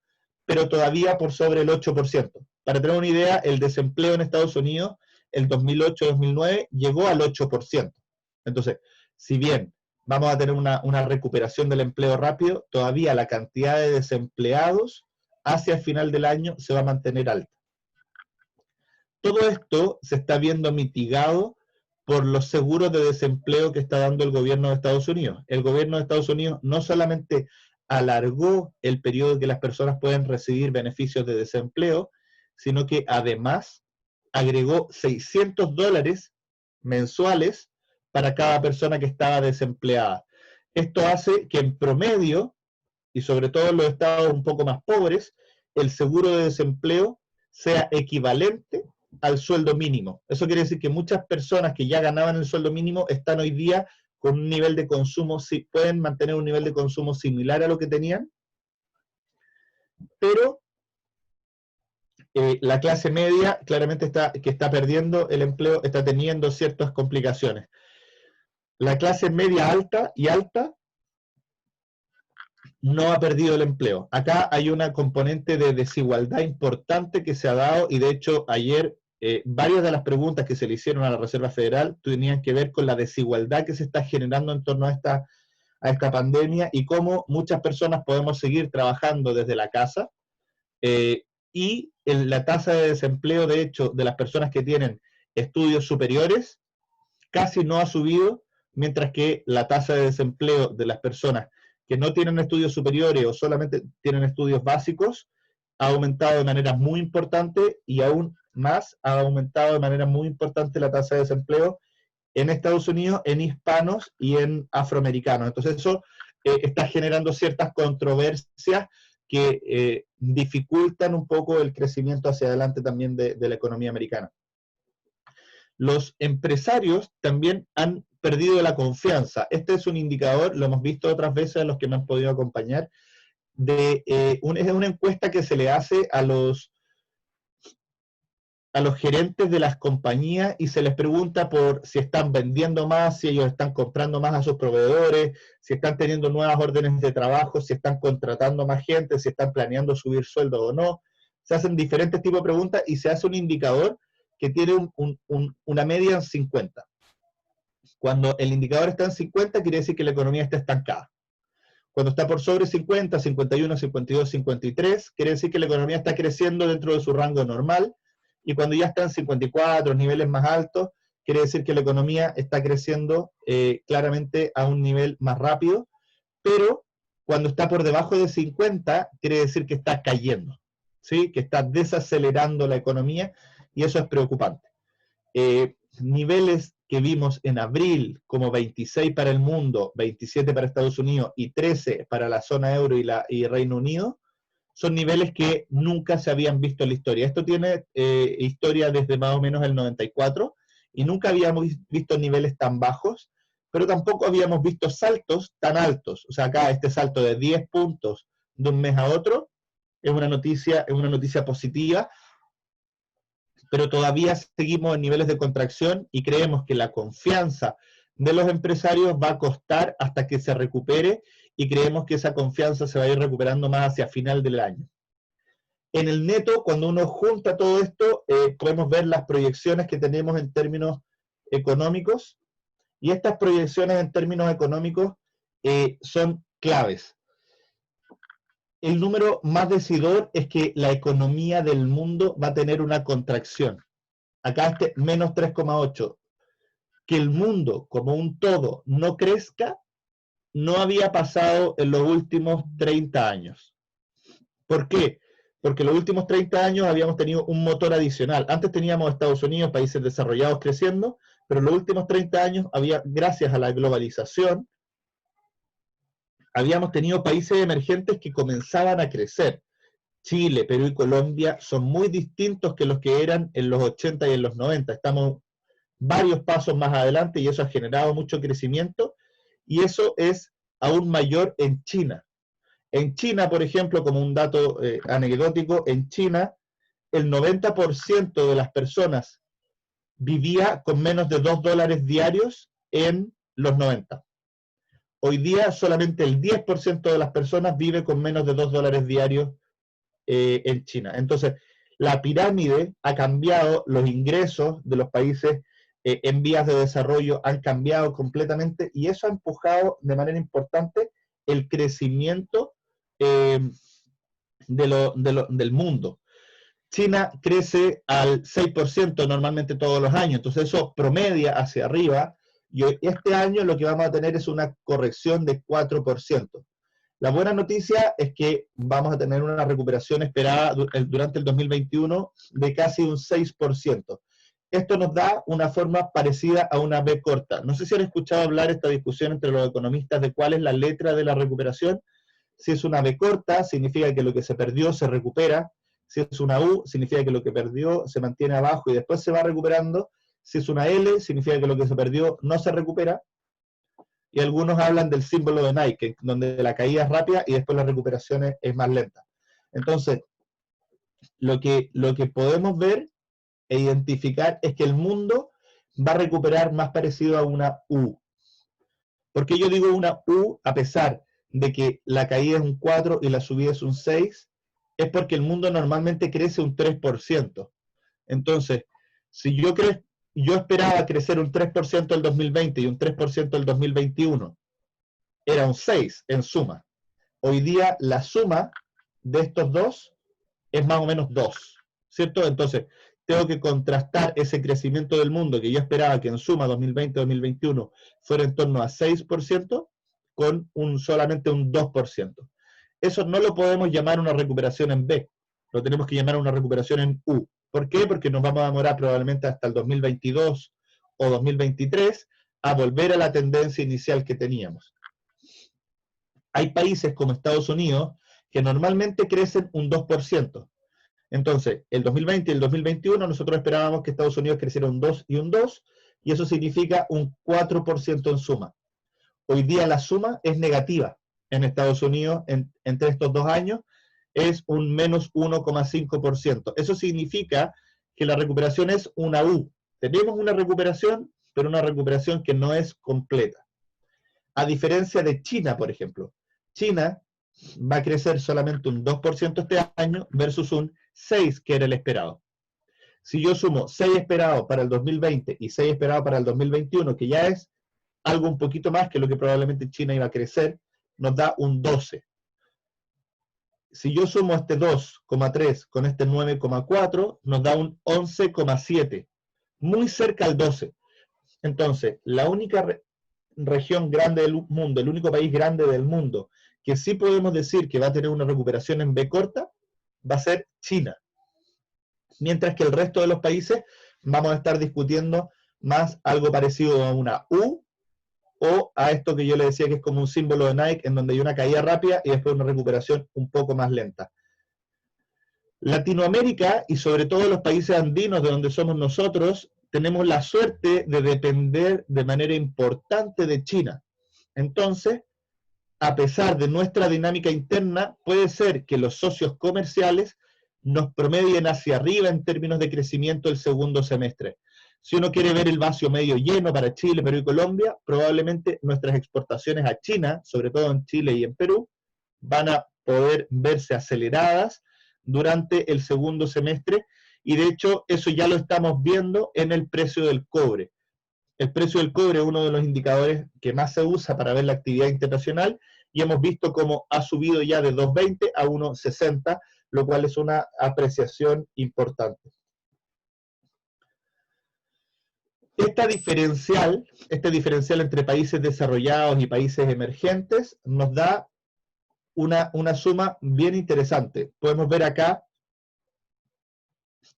pero todavía por sobre el 8%. Para tener una idea, el desempleo en Estados Unidos, el 2008-2009, llegó al 8%. Entonces, si bien vamos a tener una recuperación del empleo rápido, todavía la cantidad de desempleados hacia el final del año se va a mantener alta. Todo esto se está viendo mitigado por los seguros de desempleo que está dando el gobierno de Estados Unidos. El gobierno de Estados Unidos no solamente alargó el periodo en que las personas pueden recibir beneficios de desempleo, sino que además agregó $600 mensuales para cada persona que estaba desempleada. Esto hace que en promedio, y sobre todo en los estados un poco más pobres, el seguro de desempleo sea equivalente al sueldo mínimo. Eso quiere decir que muchas personas que ya ganaban el sueldo mínimo están hoy día con un nivel de consumo, pueden mantener un nivel de consumo similar a lo que tenían, pero la clase media claramente que está perdiendo el empleo, está teniendo ciertas complicaciones. La clase media alta y alta no ha perdido el empleo. Acá hay una componente de desigualdad importante que se ha dado y de hecho ayer varias de las preguntas que se le hicieron a la Reserva Federal tenían que ver con la desigualdad que se está generando en torno a esta pandemia y cómo muchas personas podemos seguir trabajando desde la casa y la tasa de desempleo, de hecho, de las personas que tienen estudios superiores casi no ha subido, mientras que la tasa de desempleo de las personas que no tienen estudios superiores o solamente tienen estudios básicos ha aumentado de manera muy importante y aún más ha aumentado de manera muy importante la tasa de desempleo en Estados Unidos, en hispanos y en afroamericanos. Entonces eso está generando ciertas controversias que dificultan un poco el crecimiento hacia adelante también de la economía americana. Los empresarios también han perdido la confianza. Este es un indicador, lo hemos visto otras veces a los que me han podido acompañar, es una encuesta que se le hace a los gerentes de las compañías y se les pregunta por si están vendiendo más, si ellos están comprando más a sus proveedores, si están teniendo nuevas órdenes de trabajo, si están contratando más gente, si están planeando subir sueldo o no. Se hacen diferentes tipos de preguntas y se hace un indicador que tiene una media en 50. Cuando el indicador está en 50, quiere decir que la economía está estancada. Cuando está por sobre 50, 51, 52, 53, quiere decir que la economía está creciendo dentro de su rango normal. Y cuando ya está en 54, niveles más altos, quiere decir que la economía está creciendo claramente a un nivel más rápido. Pero cuando está por debajo de 50, quiere decir que está cayendo, ¿sí? Que está desacelerando la economía y eso es preocupante. Niveles que vimos en abril como 26 para el mundo, 27 para Estados Unidos y 13 para la zona euro y Reino Unido, son niveles que nunca se habían visto en la historia. Esto tiene historia desde más o menos el 94 y nunca habíamos visto niveles tan bajos, pero tampoco habíamos visto saltos tan altos. O sea, acá este salto de 10 puntos de un mes a otro es una noticia positiva, pero todavía seguimos en niveles de contracción y creemos que la confianza de los empresarios va a costar hasta que se recupere y creemos que esa confianza se va a ir recuperando más hacia final del año. En el neto, cuando uno junta todo esto, podemos ver las proyecciones que tenemos en términos económicos y estas proyecciones en términos económicos son claves. El número más decidor es que la economía del mundo va a tener una contracción. Acá menos 3,8. que el mundo como un todo no crezca no había pasado en los últimos 30 años. ¿Por qué? Porque en los últimos 30 años habíamos tenido un motor adicional. Antes teníamos Estados Unidos, países desarrollados creciendo, pero en los últimos 30 años había, gracias a la globalización, habíamos tenido países emergentes que comenzaban a crecer. Chile, Perú y Colombia son muy distintos que los que eran en los 80 y en los 90. Estamos varios pasos más adelante y eso ha generado mucho crecimiento y eso es aún mayor en China. En China, por ejemplo, como un dato anecdótico, en China el 90% de las personas vivía con menos de $2 diarios en los 90. Hoy día solamente el 10% de las personas vive con menos de $2 diarios en China. Entonces, la pirámide ha cambiado, los ingresos de los países en vías de desarrollo han cambiado completamente y eso ha empujado de manera importante el crecimiento del mundo. China crece al 6% normalmente todos los años, entonces eso promedia hacia arriba y este año lo que vamos a tener es una corrección de 4%. La buena noticia es que vamos a tener una recuperación esperada durante el 2021 de casi un 6%. Esto nos da una forma parecida a una V corta. No sé si han escuchado hablar esta discusión entre los economistas de cuál es la letra de la recuperación. Si es una V corta, significa que lo que se perdió se recupera. Si es una U, significa que lo que perdió se mantiene abajo y después se va recuperando. Si es una L, significa que lo que se perdió no se recupera. Y algunos hablan del símbolo de Nike, donde la caída es rápida y después la recuperación es más lenta. Entonces, lo que podemos ver e identificar es que el mundo va a recuperar más parecido a una U. ¿Por qué yo digo una U a pesar de que la caída es un 4 y la subida es un 6? Es porque el mundo normalmente crece un 3%. Entonces, si yo esperaba crecer un 3% el 2020 y un 3% el 2021, era un 6 en suma. Hoy día la suma de estos dos es más o menos 2, ¿cierto? Entonces, tengo que contrastar ese crecimiento del mundo que yo esperaba que en suma 2020-2021 fuera en torno a 6% con solamente un 2%. Eso no lo podemos llamar una recuperación en B, lo tenemos que llamar una recuperación en U. ¿Por qué? Porque nos vamos a demorar probablemente hasta el 2022 o 2023 a volver a la tendencia inicial que teníamos. Hay países como Estados Unidos que normalmente crecen un 2%. Entonces, el 2020 y el 2021 nosotros esperábamos que Estados Unidos creciera un 2 y un 2, y eso significa un 4% en suma. Hoy día la suma es negativa en Estados Unidos entre estos 2 años, es un menos 1,5%. Eso significa que la recuperación es una U. Tenemos una recuperación, pero una recuperación que no es completa. A diferencia de China, por ejemplo. China va a crecer solamente un 2% este año versus un 6% que era el esperado. Si yo sumo 6 esperado para el 2020 y 6 esperado para el 2021, que ya es algo un poquito más que lo que probablemente China iba a crecer, nos da un 12. Si yo sumo este 2,3 con este 9,4, nos da un 11,7, muy cerca al 12. Entonces, la única región grande del mundo, el único país grande del mundo que sí podemos decir que va a tener una recuperación en B corta, va a ser China. Mientras que el resto de los países vamos a estar discutiendo más algo parecido a una U o a esto que yo le decía que es como un símbolo de Nike, en donde hay una caída rápida y después una recuperación un poco más lenta. Latinoamérica, y sobre todo los países andinos de donde somos nosotros, tenemos la suerte de depender de manera importante de China. Entonces, a pesar de nuestra dinámica interna, puede ser que los socios comerciales nos promedien hacia arriba en términos de crecimiento el segundo semestre. Si uno quiere ver el vaso medio lleno para Chile, Perú y Colombia, probablemente nuestras exportaciones a China, sobre todo en Chile y en Perú, van a poder verse aceleradas durante el segundo semestre, y de hecho eso ya lo estamos viendo en el precio del cobre. El precio del cobre es uno de los indicadores que más se usa para ver la actividad internacional y hemos visto cómo ha subido ya de 2.20 a 1.60, lo cual es una apreciación importante. Este diferencial entre países desarrollados y países emergentes nos da una suma bien interesante. Podemos ver acá,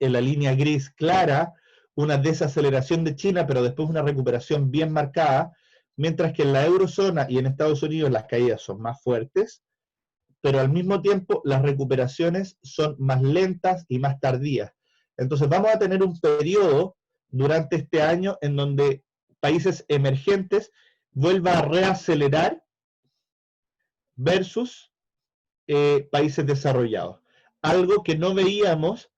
en la línea gris clara, una desaceleración de China, pero después una recuperación bien marcada, mientras que en la eurozona y en Estados Unidos las caídas son más fuertes, pero al mismo tiempo las recuperaciones son más lentas y más tardías. Entonces vamos a tener un periodo durante este año en donde países emergentes vuelvan a reacelerar versus países desarrollados. Algo que no veíamos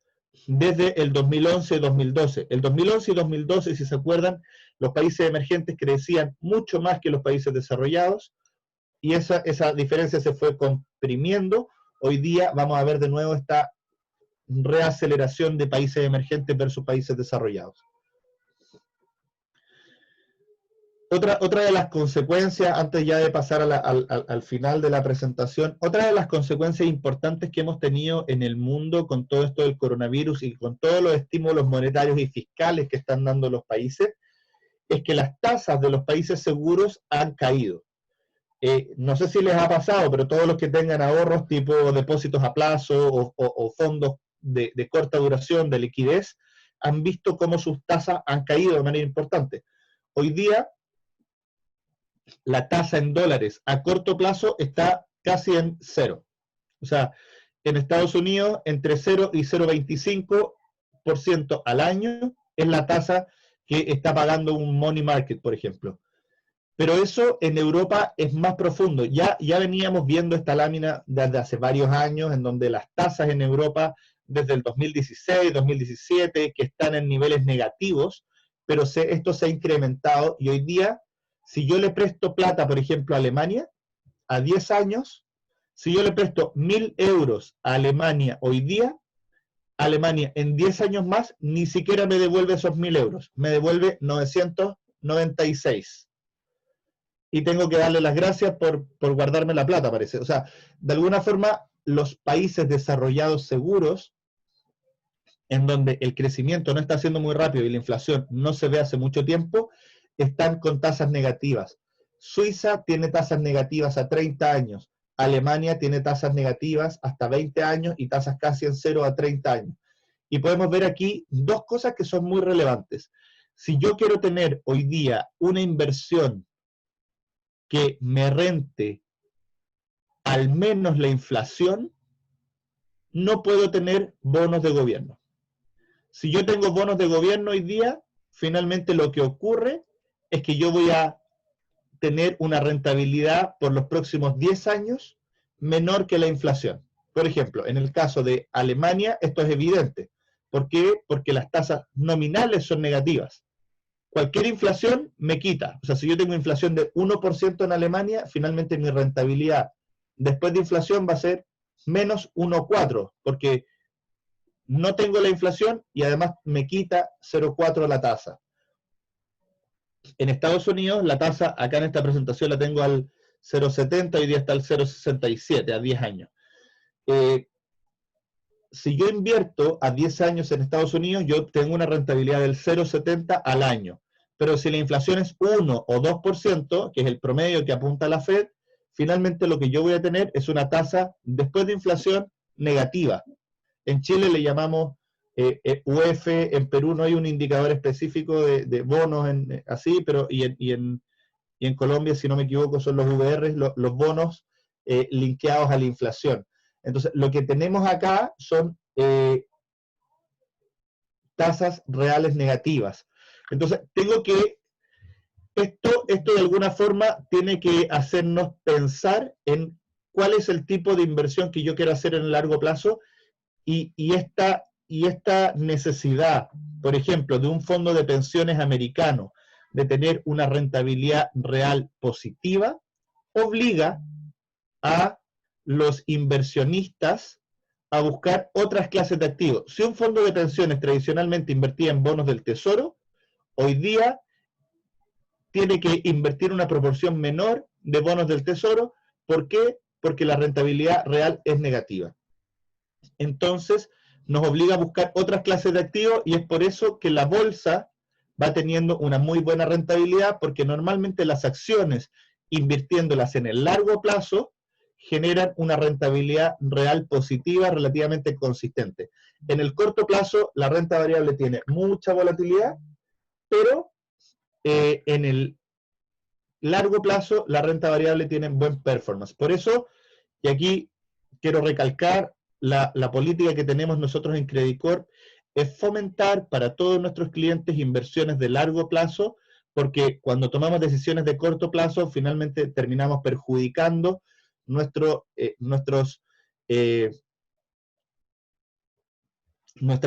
desde el 2011 y 2012. El 2011 y 2012, si se acuerdan, los países emergentes crecían mucho más que los países desarrollados y esa diferencia se fue comprimiendo. Hoy día vamos a ver de nuevo esta reaceleración de países emergentes versus países desarrollados. Otra de las consecuencias, antes ya de pasar al final de la presentación, otra de las consecuencias importantes que hemos tenido en el mundo con todo esto del coronavirus y con todos los estímulos monetarios y fiscales que están dando los países, es que las tasas de los países seguros han caído. No sé si les ha pasado, pero todos los que tengan ahorros tipo depósitos a plazo o fondos de corta duración, de liquidez, han visto cómo sus tasas han caído de manera importante. Hoy día, la tasa en dólares a corto plazo está casi en cero. O sea, en Estados Unidos, entre 0 y 0,25% al año es la tasa que está pagando un money market, por ejemplo. Pero eso en Europa es más profundo. Ya veníamos viendo esta lámina desde hace varios años, en donde las tasas en Europa, desde el 2016, 2017, que están en niveles negativos, pero esto se ha incrementado y hoy día, si yo le presto plata, por ejemplo, a Alemania, a 10 años, si yo le presto 1.000 euros a Alemania hoy día, Alemania en 10 años más ni siquiera me devuelve esos 1.000 euros, me devuelve 996. Y tengo que darle las gracias por guardarme la plata, parece. O sea, de alguna forma, los países desarrollados seguros, en donde el crecimiento no está siendo muy rápido y la inflación no se ve hace mucho tiempo, están con tasas negativas. Suiza tiene tasas negativas a 30 años. Alemania tiene tasas negativas hasta 20 años y tasas casi en 0 a 30 años. Y podemos ver aquí dos cosas que son muy relevantes. Si yo quiero tener hoy día una inversión que me rente al menos la inflación, no puedo tener bonos de gobierno. Si yo tengo bonos de gobierno hoy día, finalmente lo que ocurre es que yo voy a tener una rentabilidad por los próximos 10 años menor que la inflación. Por ejemplo, en el caso de Alemania, esto es evidente. ¿Por qué? Porque las tasas nominales son negativas. Cualquier inflación me quita. O sea, si yo tengo inflación de 1% en Alemania, finalmente mi rentabilidad después de inflación va a ser menos 1,4, porque no tengo la inflación y además me quita 0,4 la tasa. En Estados Unidos, la tasa, acá en esta presentación la tengo al 0,70, hoy día está al 0,67, a 10 años. Si yo invierto a 10 años en Estados Unidos, yo tengo una rentabilidad del 0,70 al año. Pero si la inflación es 1 o 2%, que es el promedio que apunta la Fed, finalmente lo que yo voy a tener es una tasa después de inflación negativa. En Chile le llamamos UF, en Perú no hay un indicador específico de bonos así, pero y en Colombia, si no me equivoco, son los VR, los bonos linkeados a la inflación. Entonces, lo que tenemos acá son tasas reales negativas. Entonces, esto de alguna forma tiene que hacernos pensar en cuál es el tipo de inversión que yo quiero hacer en el largo plazo y esta necesidad, por ejemplo, de un fondo de pensiones americano de tener una rentabilidad real positiva, obliga a los inversionistas a buscar otras clases de activos. Si un fondo de pensiones tradicionalmente invertía en bonos del tesoro, hoy día tiene que invertir una proporción menor de bonos del tesoro. ¿Por qué? Porque la rentabilidad real es negativa. Entonces, nos obliga a buscar otras clases de activos y es por eso que la bolsa va teniendo una muy buena rentabilidad, porque normalmente las acciones, invirtiéndolas en el largo plazo, generan una rentabilidad real positiva relativamente consistente. En el corto plazo, la renta variable tiene mucha volatilidad, pero en el largo plazo, la renta variable tiene buen performance. Por eso, y aquí quiero recalcar, la política que tenemos nosotros en Credit Corp es fomentar para todos nuestros clientes inversiones de largo plazo, porque cuando tomamos decisiones de corto plazo, finalmente terminamos perjudicando nuestras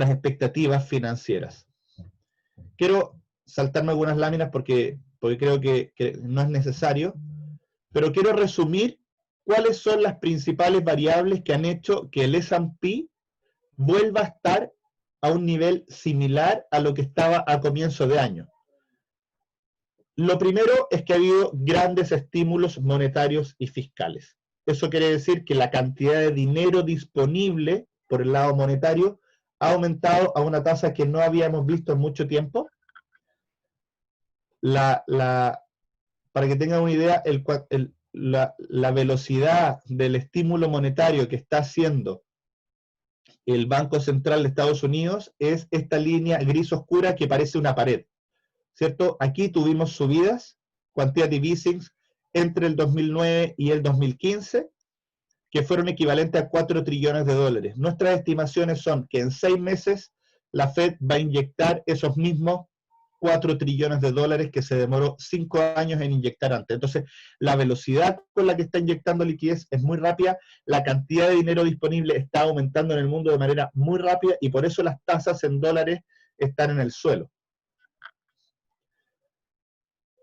expectativas financieras. Quiero saltarme algunas láminas porque creo que no es necesario, pero quiero resumir cuáles son las principales variables que han hecho que el S&P vuelva a estar a un nivel similar a lo que estaba a comienzo de año. Lo primero es que ha habido grandes estímulos monetarios y fiscales. Eso quiere decir que la cantidad de dinero disponible por el lado monetario ha aumentado a una tasa que no habíamos visto en mucho tiempo. Para que tengan una idea, la velocidad del estímulo monetario que está haciendo el Banco Central de Estados Unidos es esta línea gris oscura que parece una pared, ¿cierto? Aquí tuvimos subidas, quantitative easing, entre el 2009 y el 2015, que fueron equivalentes a 4 trillones de dólares. Nuestras estimaciones son que en 6 meses la Fed va a inyectar esos mismos 4 trillones de dólares que se demoró 5 años en inyectar antes. Entonces, la velocidad con la que está inyectando liquidez es muy rápida, la cantidad de dinero disponible está aumentando en el mundo de manera muy rápida y por eso las tasas en dólares están en el suelo.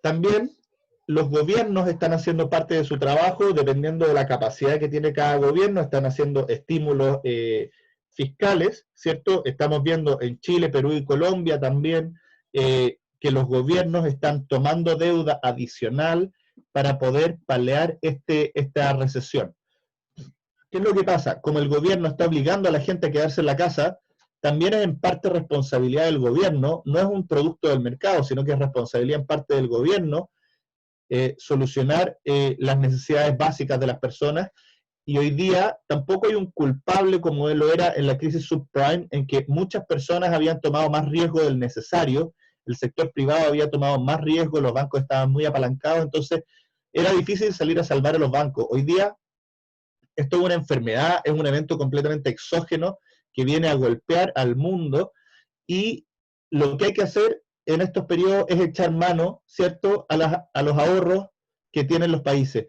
También los gobiernos están haciendo parte de su trabajo, dependiendo de la capacidad que tiene cada gobierno, están haciendo estímulos fiscales, ¿cierto? Estamos viendo en Chile, Perú y Colombia también que los gobiernos están tomando deuda adicional para poder paliar esta recesión. ¿Qué es lo que pasa? Como el gobierno está obligando a la gente a quedarse en la casa, también es en parte responsabilidad del gobierno, no es un producto del mercado, sino que es responsabilidad en parte del gobierno solucionar las necesidades básicas de las personas. Y hoy día tampoco hay un culpable como lo era en la crisis subprime, en que muchas personas habían tomado más riesgo del necesario, el sector privado había tomado más riesgo, los bancos estaban muy apalancados, entonces era difícil salir a salvar a los bancos. Hoy día esto es una enfermedad, es un evento completamente exógeno que viene a golpear al mundo y lo que hay que hacer en estos periodos es echar mano, ¿cierto?, a los ahorros que tienen los países.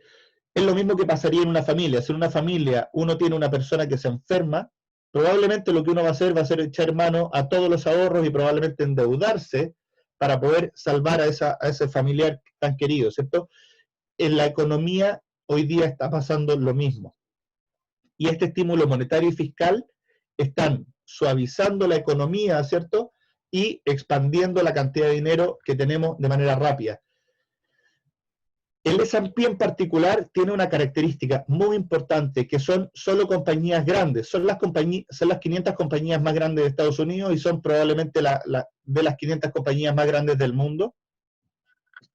Es lo mismo que pasaría en una familia. Si en una familia uno tiene una persona que se enferma, probablemente lo que uno va a hacer echar mano a todos los ahorros y probablemente endeudarse para poder salvar a ese familiar tan querido, ¿cierto? En la economía hoy día está pasando lo mismo. Y este estímulo monetario y fiscal están suavizando la economía, ¿cierto? Y expandiendo la cantidad de dinero que tenemos de manera rápida. El S&P en particular tiene una característica muy importante, que son solo compañías grandes. Son las 500 compañías más grandes de Estados Unidos y son probablemente de las 500 compañías más grandes del mundo.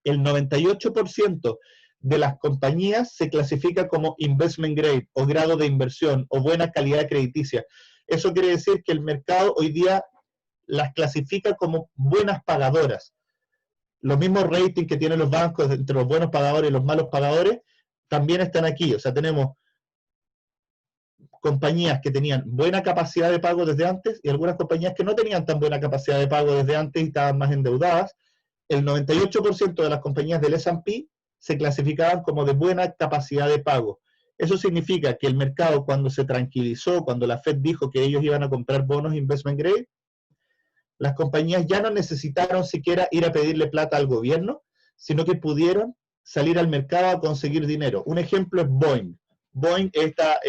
El 98% de las compañías se clasifica como investment grade o grado de inversión o buena calidad crediticia. Eso quiere decir que el mercado hoy día las clasifica como buenas pagadoras. Los mismos ratings que tienen los bancos entre los buenos pagadores y los malos pagadores también están aquí. O sea, tenemos compañías que tenían buena capacidad de pago desde antes y algunas compañías que no tenían tan buena capacidad de pago desde antes y estaban más endeudadas. El 98% de las compañías del S&P se clasificaban como de buena capacidad de pago. Eso significa que el mercado, cuando se tranquilizó, cuando la Fed dijo que ellos iban a comprar bonos investment grade, las compañías ya no necesitaron siquiera ir a pedirle plata al gobierno, sino que pudieron salir al mercado a conseguir dinero. Un ejemplo es Boeing. Boeing es esta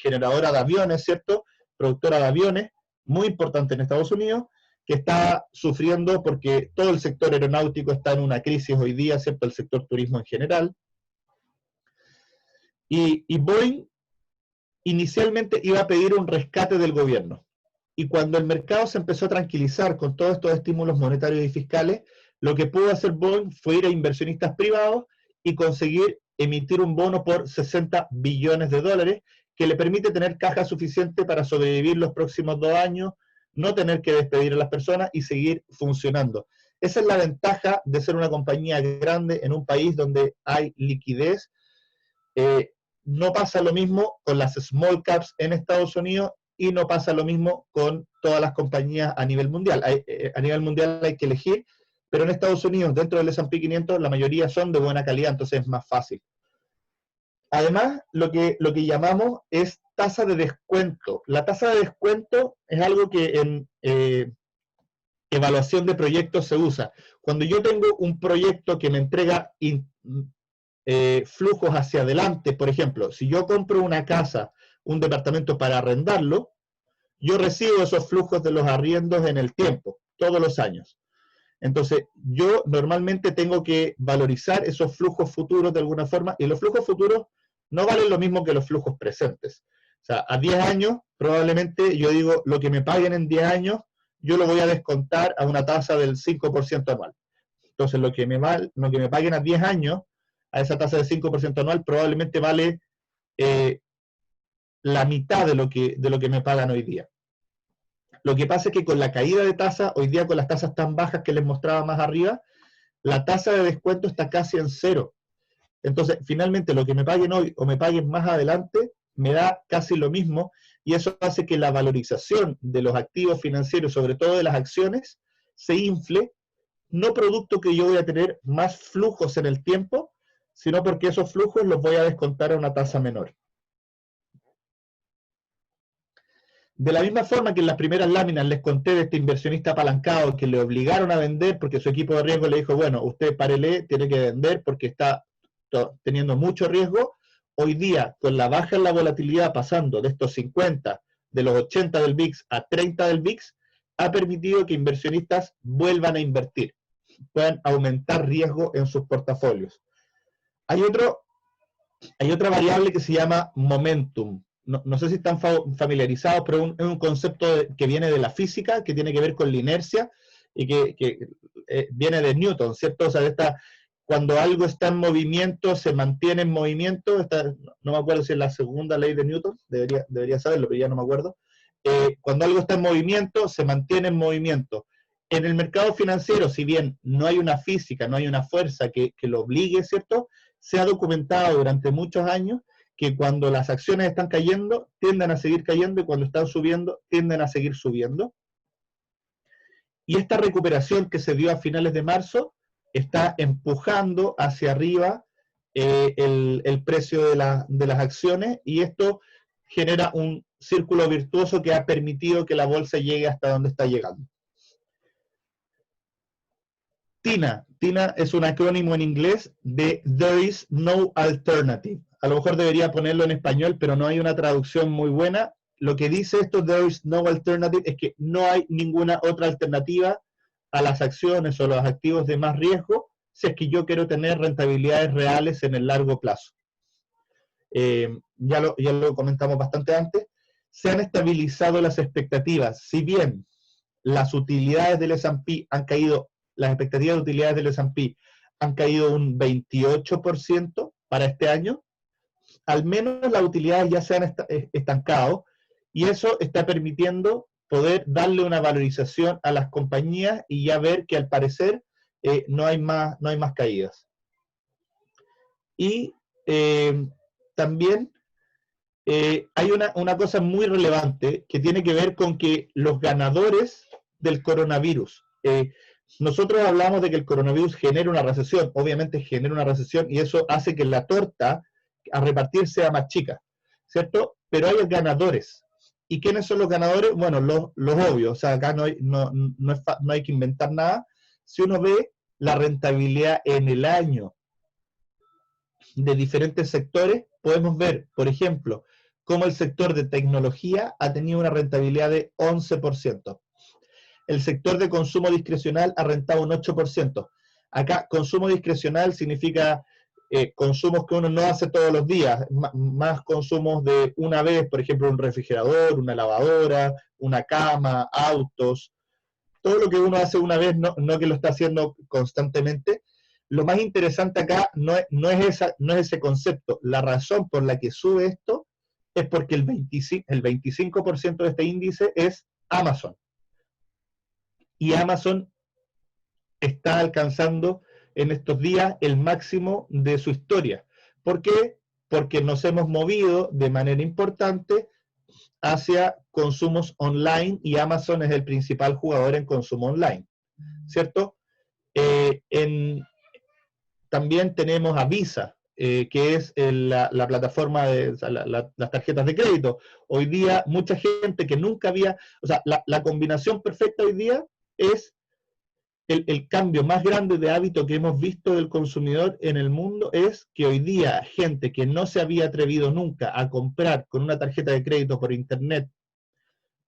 generadora de aviones, ¿cierto? Productora de aviones, muy importante en Estados Unidos, que está sufriendo porque todo el sector aeronáutico está en una crisis hoy día, ¿cierto? El sector turismo en general. Y Boeing inicialmente iba a pedir un rescate del gobierno. Y cuando el mercado se empezó a tranquilizar con todos estos estímulos monetarios y fiscales, Lo que pudo hacer Boeing fue ir a inversionistas privados y conseguir emitir un bono por 60 billones de dólares, que le permite tener caja suficiente para sobrevivir los próximos 2 años, no tener que despedir a las personas y seguir funcionando. Esa es la ventaja de ser una compañía grande en un país donde hay liquidez. No pasa lo mismo con las small caps en Estados Unidos y no pasa lo mismo con todas las compañías a nivel mundial. A nivel mundial hay que elegir, pero en Estados Unidos, dentro del S&P 500, la mayoría son de buena calidad, entonces es más fácil. Además, lo que llamamos es tasa de descuento. La tasa de descuento es algo que en evaluación de proyectos se usa. Cuando yo tengo un proyecto que me entrega flujos hacia adelante, por ejemplo, si yo compro una casa, un departamento para arrendarlo, yo recibo esos flujos de los arriendos en el tiempo, todos los años. Entonces, yo normalmente tengo que valorizar esos flujos futuros de alguna forma, y los flujos futuros no valen lo mismo que los flujos presentes. O sea, a 10 años, probablemente yo digo, lo que me paguen en 10 años, yo lo voy a descontar a una tasa del 5% anual. Entonces, lo que me paguen a 10 años, a esa tasa del 5% anual, probablemente vale la mitad de lo que me pagan hoy día. Lo que pasa es que con la caída de tasa, hoy día con las tasas tan bajas que les mostraba más arriba, la tasa de descuento está casi en cero. Entonces, finalmente, lo que me paguen hoy o me paguen más adelante, me da casi lo mismo, y eso hace que la valorización de los activos financieros, sobre todo de las acciones, se infle, no producto que yo voy a tener más flujos en el tiempo, sino porque esos flujos los voy a descontar a una tasa menor. De la misma forma que en las primeras láminas les conté de este inversionista apalancado que le obligaron a vender porque su equipo de riesgo le dijo, bueno, usted párele, tiene que vender porque está teniendo mucho riesgo. Hoy día, con la baja en la volatilidad pasando de estos 50, de los 80 del VIX a 30 del VIX, ha permitido que inversionistas vuelvan a invertir, puedan aumentar riesgo en sus portafolios. Hay otra variable que se llama momentum. No sé si están familiarizados, pero es un concepto que viene de la física, que tiene que ver con la inercia, y que viene de Newton, ¿cierto? O sea, cuando algo está en movimiento, se mantiene en movimiento. No me acuerdo si es la segunda ley de Newton, debería saberlo, pero ya no me acuerdo. Cuando algo está en movimiento, se mantiene en movimiento. En el mercado financiero, si bien no hay una física, no hay una fuerza que lo obligue, ¿cierto?, se ha documentado durante muchos años que cuando las acciones están cayendo, tienden a seguir cayendo, y cuando están subiendo, tienden a seguir subiendo. Y esta recuperación que se dio a finales de marzo está empujando hacia arriba el precio de las acciones, y esto genera un círculo virtuoso que ha permitido que la bolsa llegue hasta donde está llegando. TINA es un acrónimo en inglés de There is no alternative. A lo mejor debería ponerlo en español, pero no hay una traducción muy buena. Lo que dice esto, There is no alternative, es que no hay ninguna otra alternativa a las acciones o los activos de más riesgo si es que yo quiero tener rentabilidades reales en el largo plazo. Ya lo comentamos bastante antes. Se han estabilizado las expectativas. Si bien las utilidades del S&P han caído, las expectativas de utilidades del S&P han caído un 28% para este año, al menos las utilidades ya se han estancado, y eso está permitiendo poder darle una valorización a las compañías y ya ver que al parecer no hay más caídas. Y también hay una cosa muy relevante que tiene que ver con que los ganadores del coronavirus, nosotros hablamos de que el coronavirus genera una recesión, obviamente genera una recesión, y eso hace que la torta a repartir sea más chica, ¿cierto? Pero hay ganadores. ¿Y quiénes son los ganadores? Bueno, los obvios, o sea, acá no hay que inventar nada. Si uno ve la rentabilidad en el año de diferentes sectores, podemos ver, por ejemplo, cómo el sector de tecnología ha tenido una rentabilidad de 11%. El sector de consumo discrecional ha rentado un 8%. Acá, consumo discrecional significa consumos que uno no hace todos los días, más consumos de una vez, por ejemplo, un refrigerador, una lavadora, una cama, autos. todo lo que uno hace una vez, no que lo está haciendo constantemente. Lo más interesante acá no es ese concepto. La razón por la que sube esto es porque el 25% de este índice es Amazon. Y Amazon está alcanzando en estos días el máximo de su historia. ¿Por qué? Porque nos hemos movido de manera importante hacia consumos online y Amazon es el principal jugador en consumo online, ¿cierto? También tenemos a Visa, que es la plataforma de las tarjetas de crédito. Hoy día mucha gente que nunca había, o sea, la combinación perfecta hoy día es el cambio más grande de hábito que hemos visto del consumidor en el mundo es que hoy día gente que no se había atrevido nunca a comprar con una tarjeta de crédito por internet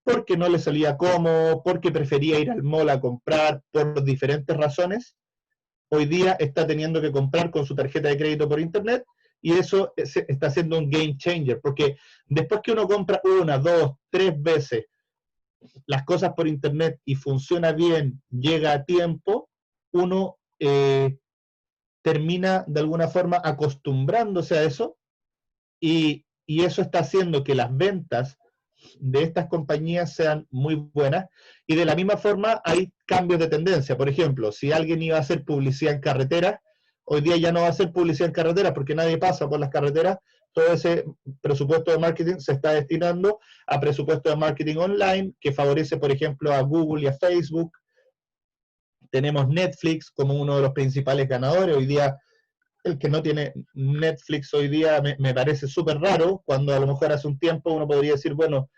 porque no le salía cómodo, porque prefería ir al mall a comprar por diferentes razones, hoy día está teniendo que comprar con su tarjeta de crédito por internet y eso está siendo un game changer, porque después que uno compra una, dos, tres veces las cosas por internet y funciona bien, llega a tiempo, uno termina de alguna forma acostumbrándose a eso y eso está haciendo que las ventas de estas compañías sean muy buenas y de la misma forma hay cambios de tendencia. Por ejemplo, si alguien iba a hacer publicidad en carreteras, hoy día ya no va a hacer publicidad en carreteras porque nadie pasa por las carreteras. Todo ese presupuesto de marketing se está destinando a presupuesto de marketing online que favorece, por ejemplo, a Google y a Facebook. Tenemos Netflix como uno de los principales ganadores. Hoy día, el que no tiene Netflix hoy día me parece súper raro, cuando a lo mejor hace un tiempo uno podría decir, bueno,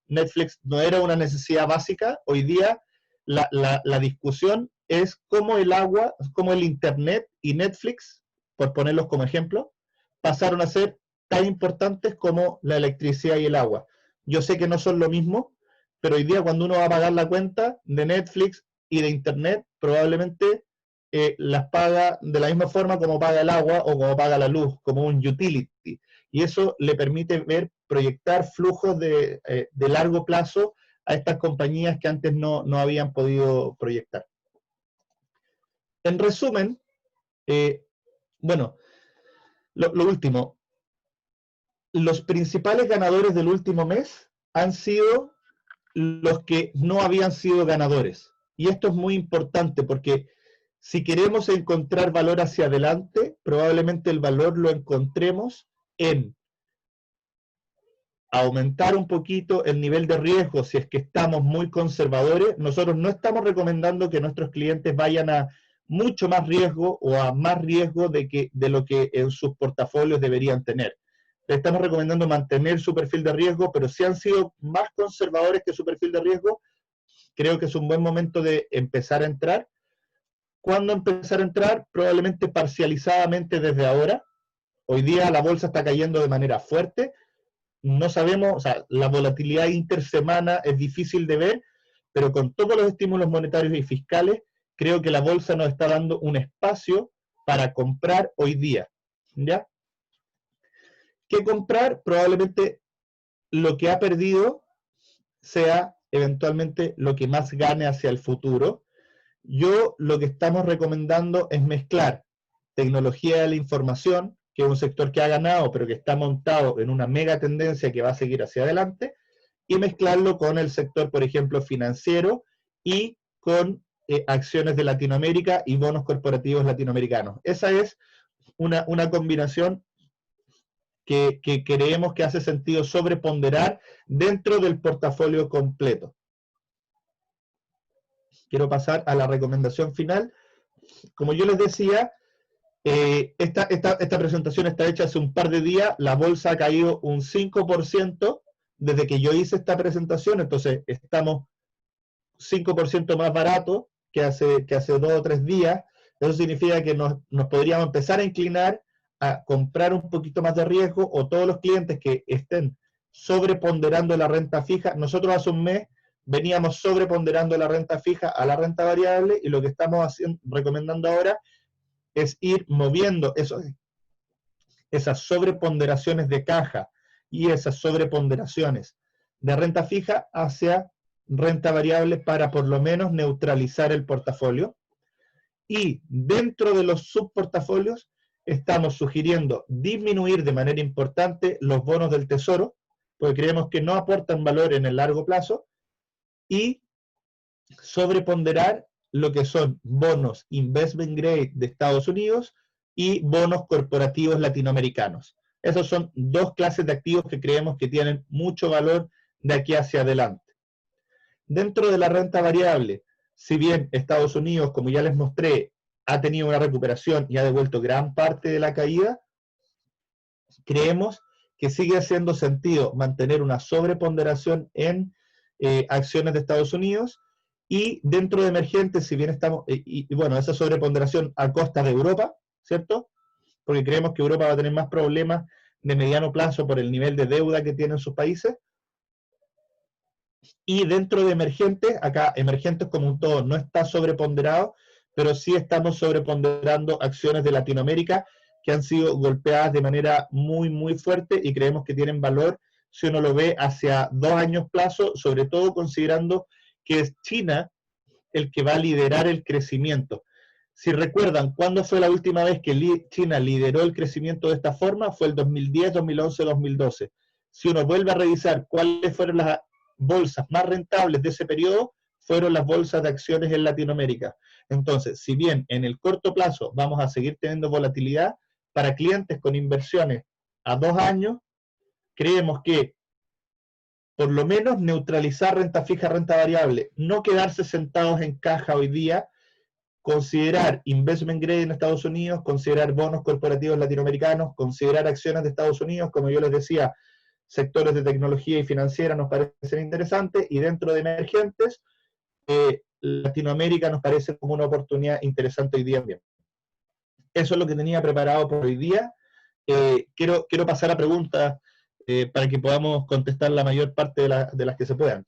Netflix no era una necesidad básica. Hoy día la discusión es cómo el agua, cómo el Internet y Netflix, por ponerlos como ejemplo, pasaron a ser tan importantes como la electricidad y el agua. Yo sé que no son lo mismo, pero hoy día cuando uno va a pagar la cuenta de Netflix y de Internet, probablemente las paga de la misma forma como paga el agua o como paga la luz, como un utility. Y eso le permite proyectar flujos de largo plazo a estas compañías que antes no habían podido proyectar. En resumen, bueno, lo último, los principales ganadores del último mes han sido los que no habían sido ganadores. Y esto es muy importante porque si queremos encontrar valor hacia adelante, probablemente el valor lo encontremos en aumentar un poquito el nivel de riesgo si es que estamos muy conservadores. Nosotros no estamos recomendando que nuestros clientes vayan a mucho más riesgo o a más riesgo de lo que en sus portafolios deberían tener. Le estamos recomendando mantener su perfil de riesgo, pero si han sido más conservadores que su perfil de riesgo, creo que es un buen momento de empezar a entrar. ¿Cuándo empezar a entrar? Probablemente parcializadamente desde ahora. Hoy día la bolsa está cayendo de manera fuerte. No sabemos, o sea, la volatilidad intersemana es difícil de ver, pero con todos los estímulos monetarios y fiscales, creo que la bolsa nos está dando un espacio para comprar hoy día. ¿Ya? ¿Qué comprar? Probablemente lo que ha perdido sea eventualmente lo que más gane hacia el futuro. Yo lo que estamos recomendando es mezclar tecnología de la información, que es un sector que ha ganado, pero que está montado en una mega tendencia que va a seguir hacia adelante, y mezclarlo con el sector, por ejemplo, financiero y con acciones de Latinoamérica y bonos corporativos latinoamericanos. Esa es una combinación que creemos que hace sentido sobreponderar dentro del portafolio completo. Quiero pasar a la recomendación final. Como yo les decía, esta presentación está hecha hace un par de días, la bolsa ha caído un 5% desde que yo hice esta presentación, entonces estamos 5% más barato que hace 2 o 3 días. Eso significa que nos podríamos empezar a inclinar a comprar un poquito más de riesgo, o todos los clientes que estén sobreponderando la renta fija. Nosotros hace un mes veníamos sobreponderando la renta fija a la renta variable, y lo que estamos recomendando ahora es ir moviendo esas sobreponderaciones de caja y esas sobreponderaciones de renta fija hacia renta variable para por lo menos neutralizar el portafolio. Y dentro de los subportafolios estamos sugiriendo disminuir de manera importante los bonos del tesoro, porque creemos que no aportan valor en el largo plazo, y sobreponderar lo que son bonos investment grade de Estados Unidos y bonos corporativos latinoamericanos. Esas son dos clases de activos que creemos que tienen mucho valor de aquí hacia adelante. Dentro de la renta variable, si bien Estados Unidos, como ya les mostré, ha tenido una recuperación y ha devuelto gran parte de la caída, creemos que sigue haciendo sentido mantener una sobreponderación en acciones de Estados Unidos, y dentro de emergentes, si bien estamos, bueno, esa sobreponderación a costa de Europa, ¿cierto? Porque creemos que Europa va a tener más problemas de mediano plazo por el nivel de deuda que tienen sus países. Y dentro de emergentes, acá emergentes como un todo no está sobreponderado, pero sí estamos sobreponderando acciones de Latinoamérica que han sido golpeadas de manera muy, muy fuerte, y creemos que tienen valor si uno lo ve hacia 2 años plazo, sobre todo considerando que es China el que va a liderar el crecimiento. Si recuerdan, ¿cuándo fue la última vez que China lideró el crecimiento de esta forma? Fue el 2010, 2011, 2012. Si uno vuelve a revisar cuáles fueron las bolsas más rentables de ese periodo, fueron las bolsas de acciones en Latinoamérica. Entonces, si bien en el corto plazo vamos a seguir teniendo volatilidad, para clientes con inversiones a 2 años, creemos que por lo menos neutralizar renta fija, renta variable, no quedarse sentados en caja hoy día, considerar investment grade en Estados Unidos, considerar bonos corporativos latinoamericanos, considerar acciones de Estados Unidos, como yo les decía, sectores de tecnología y financiera nos parecen interesantes, y dentro de emergentes, Latinoamérica nos parece como una oportunidad interesante hoy día también. Eso es lo que tenía preparado por hoy día. Quiero pasar a preguntas para que podamos contestar la mayor parte de las que se puedan.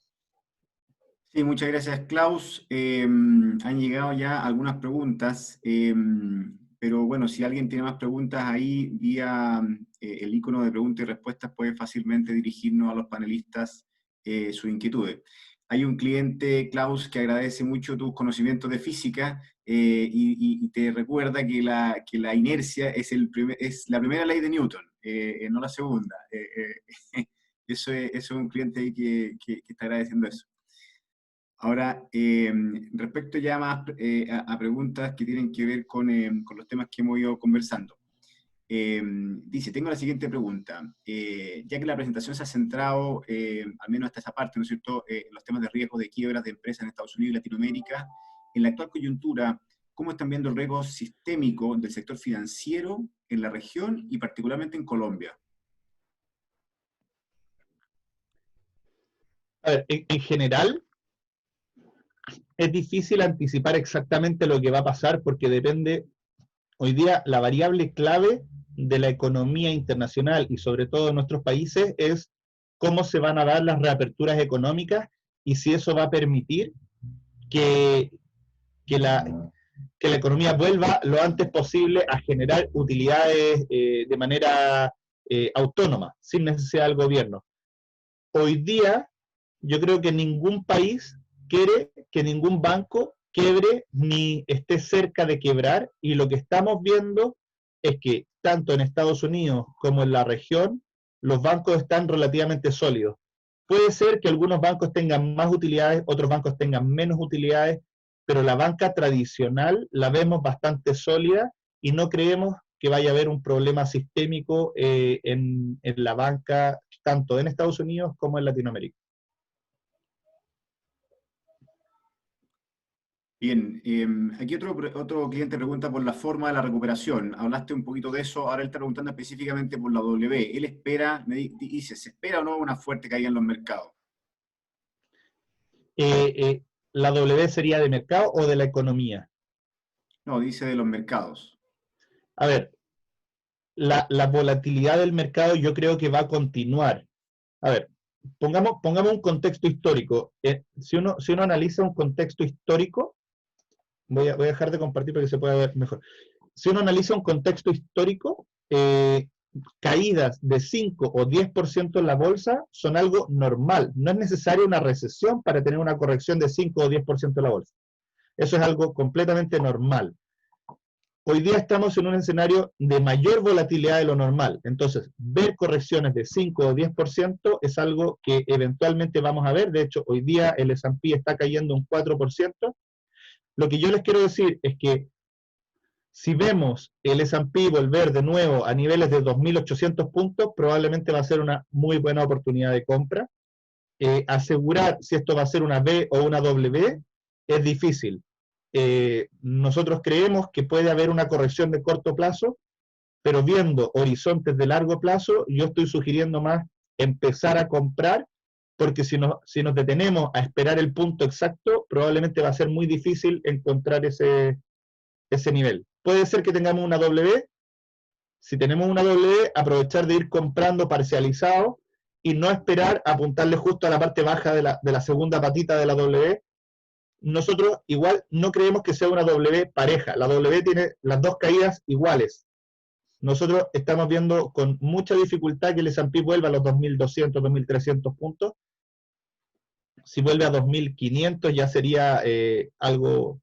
Sí, muchas gracias, Klaus. Han llegado ya algunas preguntas, pero bueno, si alguien tiene más preguntas ahí, vía el icono de preguntas y respuestas, puede fácilmente dirigirnos a los panelistas sus inquietudes. Hay un cliente, Klaus, que agradece mucho tus conocimientos de física y te recuerda que la inercia es la primera ley de Newton, no la segunda. Eso es un cliente ahí que está agradeciendo eso. Ahora, respecto ya más a preguntas que tienen que ver con los temas que hemos ido conversando. Dice, tengo la siguiente pregunta. Ya que la presentación se ha centrado, al menos hasta esa parte, ¿no es cierto?, en los temas de riesgo de quiebras de empresas en Estados Unidos y Latinoamérica, en la actual coyuntura, ¿cómo están viendo el riesgo sistémico del sector financiero en la región y particularmente en Colombia? A ver, en general, es difícil anticipar exactamente lo que va a pasar, porque depende, hoy día la variable clave de la economía internacional y sobre todo en nuestros países es cómo se van a dar las reaperturas económicas y si eso va a permitir que, que, la, que la economía vuelva lo antes posible a generar utilidades de manera autónoma, sin necesidad del gobierno. Hoy día yo creo que ningún país quiere que ningún banco quiebre ni esté cerca de quebrar, y lo que estamos viendo es que tanto en Estados Unidos como en la región los bancos están relativamente sólidos. Puede ser que algunos bancos tengan más utilidades, otros bancos tengan menos utilidades, pero la banca tradicional la vemos bastante sólida y no creemos que vaya a haber un problema sistémico en la banca, tanto en Estados Unidos como en Latinoamérica. Bien, aquí otro cliente pregunta por la forma de la recuperación. Hablaste un poquito de eso, ahora él está preguntando específicamente por la W. Él espera, dice, ¿se espera o no una fuerte caída en los mercados? ¿La W sería de mercado o de la economía? No, dice de los mercados. A ver, la volatilidad del mercado yo creo que va a continuar. A ver, pongamos un contexto histórico. Si uno analiza un contexto histórico, voy a dejar de compartir para que se pueda ver mejor. Si uno analiza un contexto histórico, caídas de 5 o 10% en la bolsa son algo normal. No es necesaria una recesión para tener una corrección de 5 o 10% en la bolsa. Eso es algo completamente normal. Hoy día estamos en un escenario de mayor volatilidad de lo normal. Entonces, ver correcciones de 5 o 10% es algo que eventualmente vamos a ver. De hecho, hoy día el S&P está cayendo un 4%. Lo que yo les quiero decir es que si vemos el S&P volver de nuevo a niveles de 2.800 puntos, probablemente va a ser una muy buena oportunidad de compra. Asegurar si esto va a ser una B o una W es difícil. Nosotros creemos que puede haber una corrección de corto plazo, pero viendo horizontes de largo plazo, yo estoy sugiriendo más empezar a comprar, porque si nos detenemos a esperar el punto exacto, probablemente va a ser muy difícil encontrar ese nivel. Puede ser que tengamos una W. Si tenemos una W, aprovechar de ir comprando parcializado y no esperar a apuntarle justo a la parte baja de la segunda patita de la W. Nosotros igual no creemos que sea una W pareja. La W tiene las dos caídas iguales. Nosotros estamos viendo con mucha dificultad que el S&P vuelva a los 2.200, 2.300 puntos. Si vuelve a 2.500 ya sería algo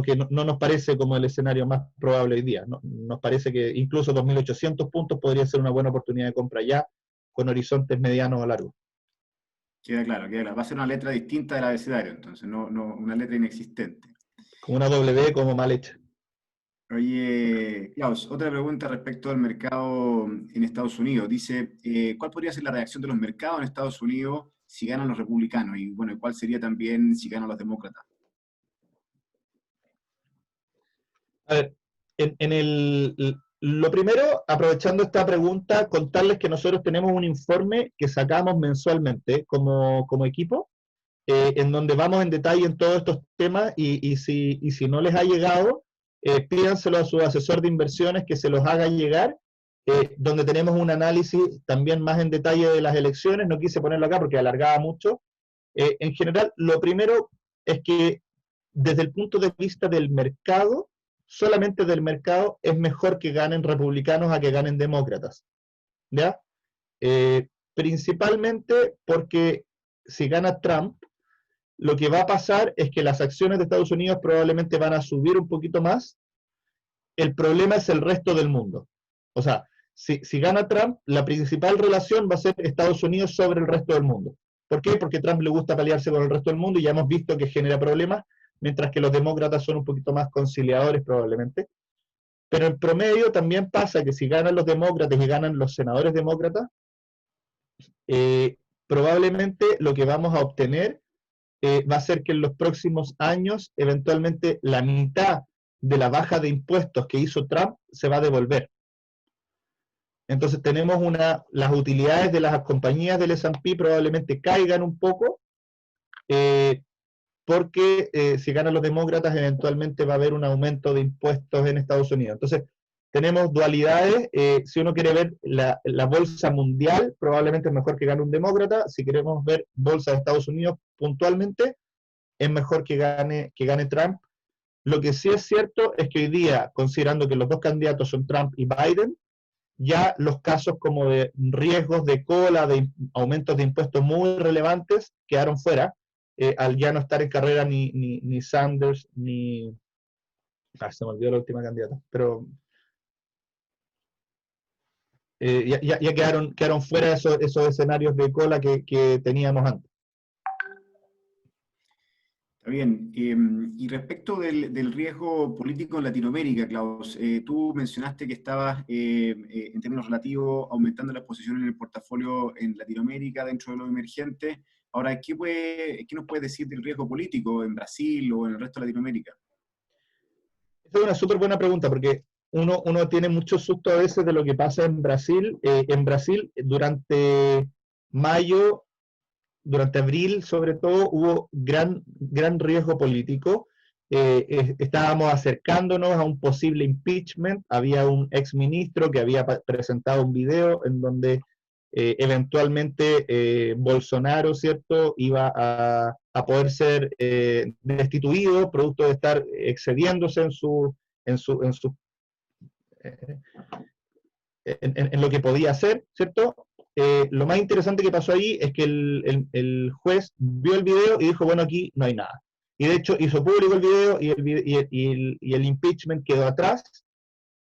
que no nos parece como el escenario más probable hoy día. Nos parece que incluso 2.800 puntos podría ser una buena oportunidad de compra ya, con horizontes medianos o largos. Queda claro, queda claro. Va a ser una letra distinta del abecedario, entonces, no una letra inexistente. Como una W como mal hecha. Oye, Klaus, otra pregunta respecto al mercado en Estados Unidos. Dice, ¿cuál podría ser la reacción de los mercados en Estados Unidos si ganan los republicanos? Y bueno, ¿cuál sería también si ganan los demócratas? A ver, lo primero, aprovechando esta pregunta, contarles que nosotros tenemos un informe que sacamos mensualmente como equipo, en donde vamos en detalle en todos estos temas y si no les ha llegado, pídanselo a su asesor de inversiones que se los haga llegar, donde tenemos un análisis también más en detalle de las elecciones. No quise ponerlo acá porque alargaba mucho. En general, lo primero es que desde el punto de vista del mercado, solamente del mercado, es mejor que ganen republicanos a que ganen demócratas. ¿Ya? Principalmente porque si gana Trump, lo que va a pasar es que las acciones de Estados Unidos probablemente van a subir un poquito más. El problema es el resto del mundo. O sea, si gana Trump, la principal relación va a ser Estados Unidos sobre el resto del mundo. ¿Por qué? Porque a Trump le gusta pelearse con el resto del mundo y ya hemos visto que genera problemas, mientras que los demócratas son un poquito más conciliadores probablemente. Pero en promedio también pasa que si ganan los demócratas y ganan los senadores demócratas, probablemente lo que vamos a obtener va a ser que en los próximos años, eventualmente, la mitad de la baja de impuestos que hizo Trump se va a devolver. Entonces tenemos las utilidades de las compañías del S&P probablemente caigan un poco, porque si ganan los demócratas, eventualmente va a haber un aumento de impuestos en Estados Unidos. Entonces, tenemos dualidades. Si uno quiere ver la bolsa mundial, probablemente es mejor que gane un demócrata. Si queremos ver bolsa de Estados Unidos puntualmente, es mejor que gane Trump. Lo que sí es cierto es que hoy día, considerando que los dos candidatos son Trump y Biden, ya los casos como de riesgos de cola, de aumentos de impuestos muy relevantes, quedaron fuera, al ya no estar en carrera ni Sanders, ni... se me olvidó la última candidata, pero ya quedaron fuera esos escenarios de cola que teníamos antes. Está bien. Y respecto del riesgo político en Latinoamérica, Klaus, tú mencionaste que estabas, en términos relativos, aumentando la exposición en el portafolio en Latinoamérica dentro de lo emergente. Ahora, ¿qué nos puedes decir del riesgo político en Brasil o en el resto de Latinoamérica? Esta es una súper buena pregunta, porque uno tiene mucho susto a veces de lo que pasa en Brasil. En Brasil, durante mayo, durante abril sobre todo, hubo gran riesgo político. Estábamos acercándonos a un posible impeachment. Había un exministro que había presentado un video en donde eventualmente Bolsonaro, ¿cierto?, iba a poder ser destituido producto de estar excediéndose en su eh, en lo que podía hacer, ¿cierto? Lo más interesante que pasó ahí es que el juez vio el video y dijo, bueno, aquí no hay nada. Y de hecho hizo público el video y el impeachment quedó atrás.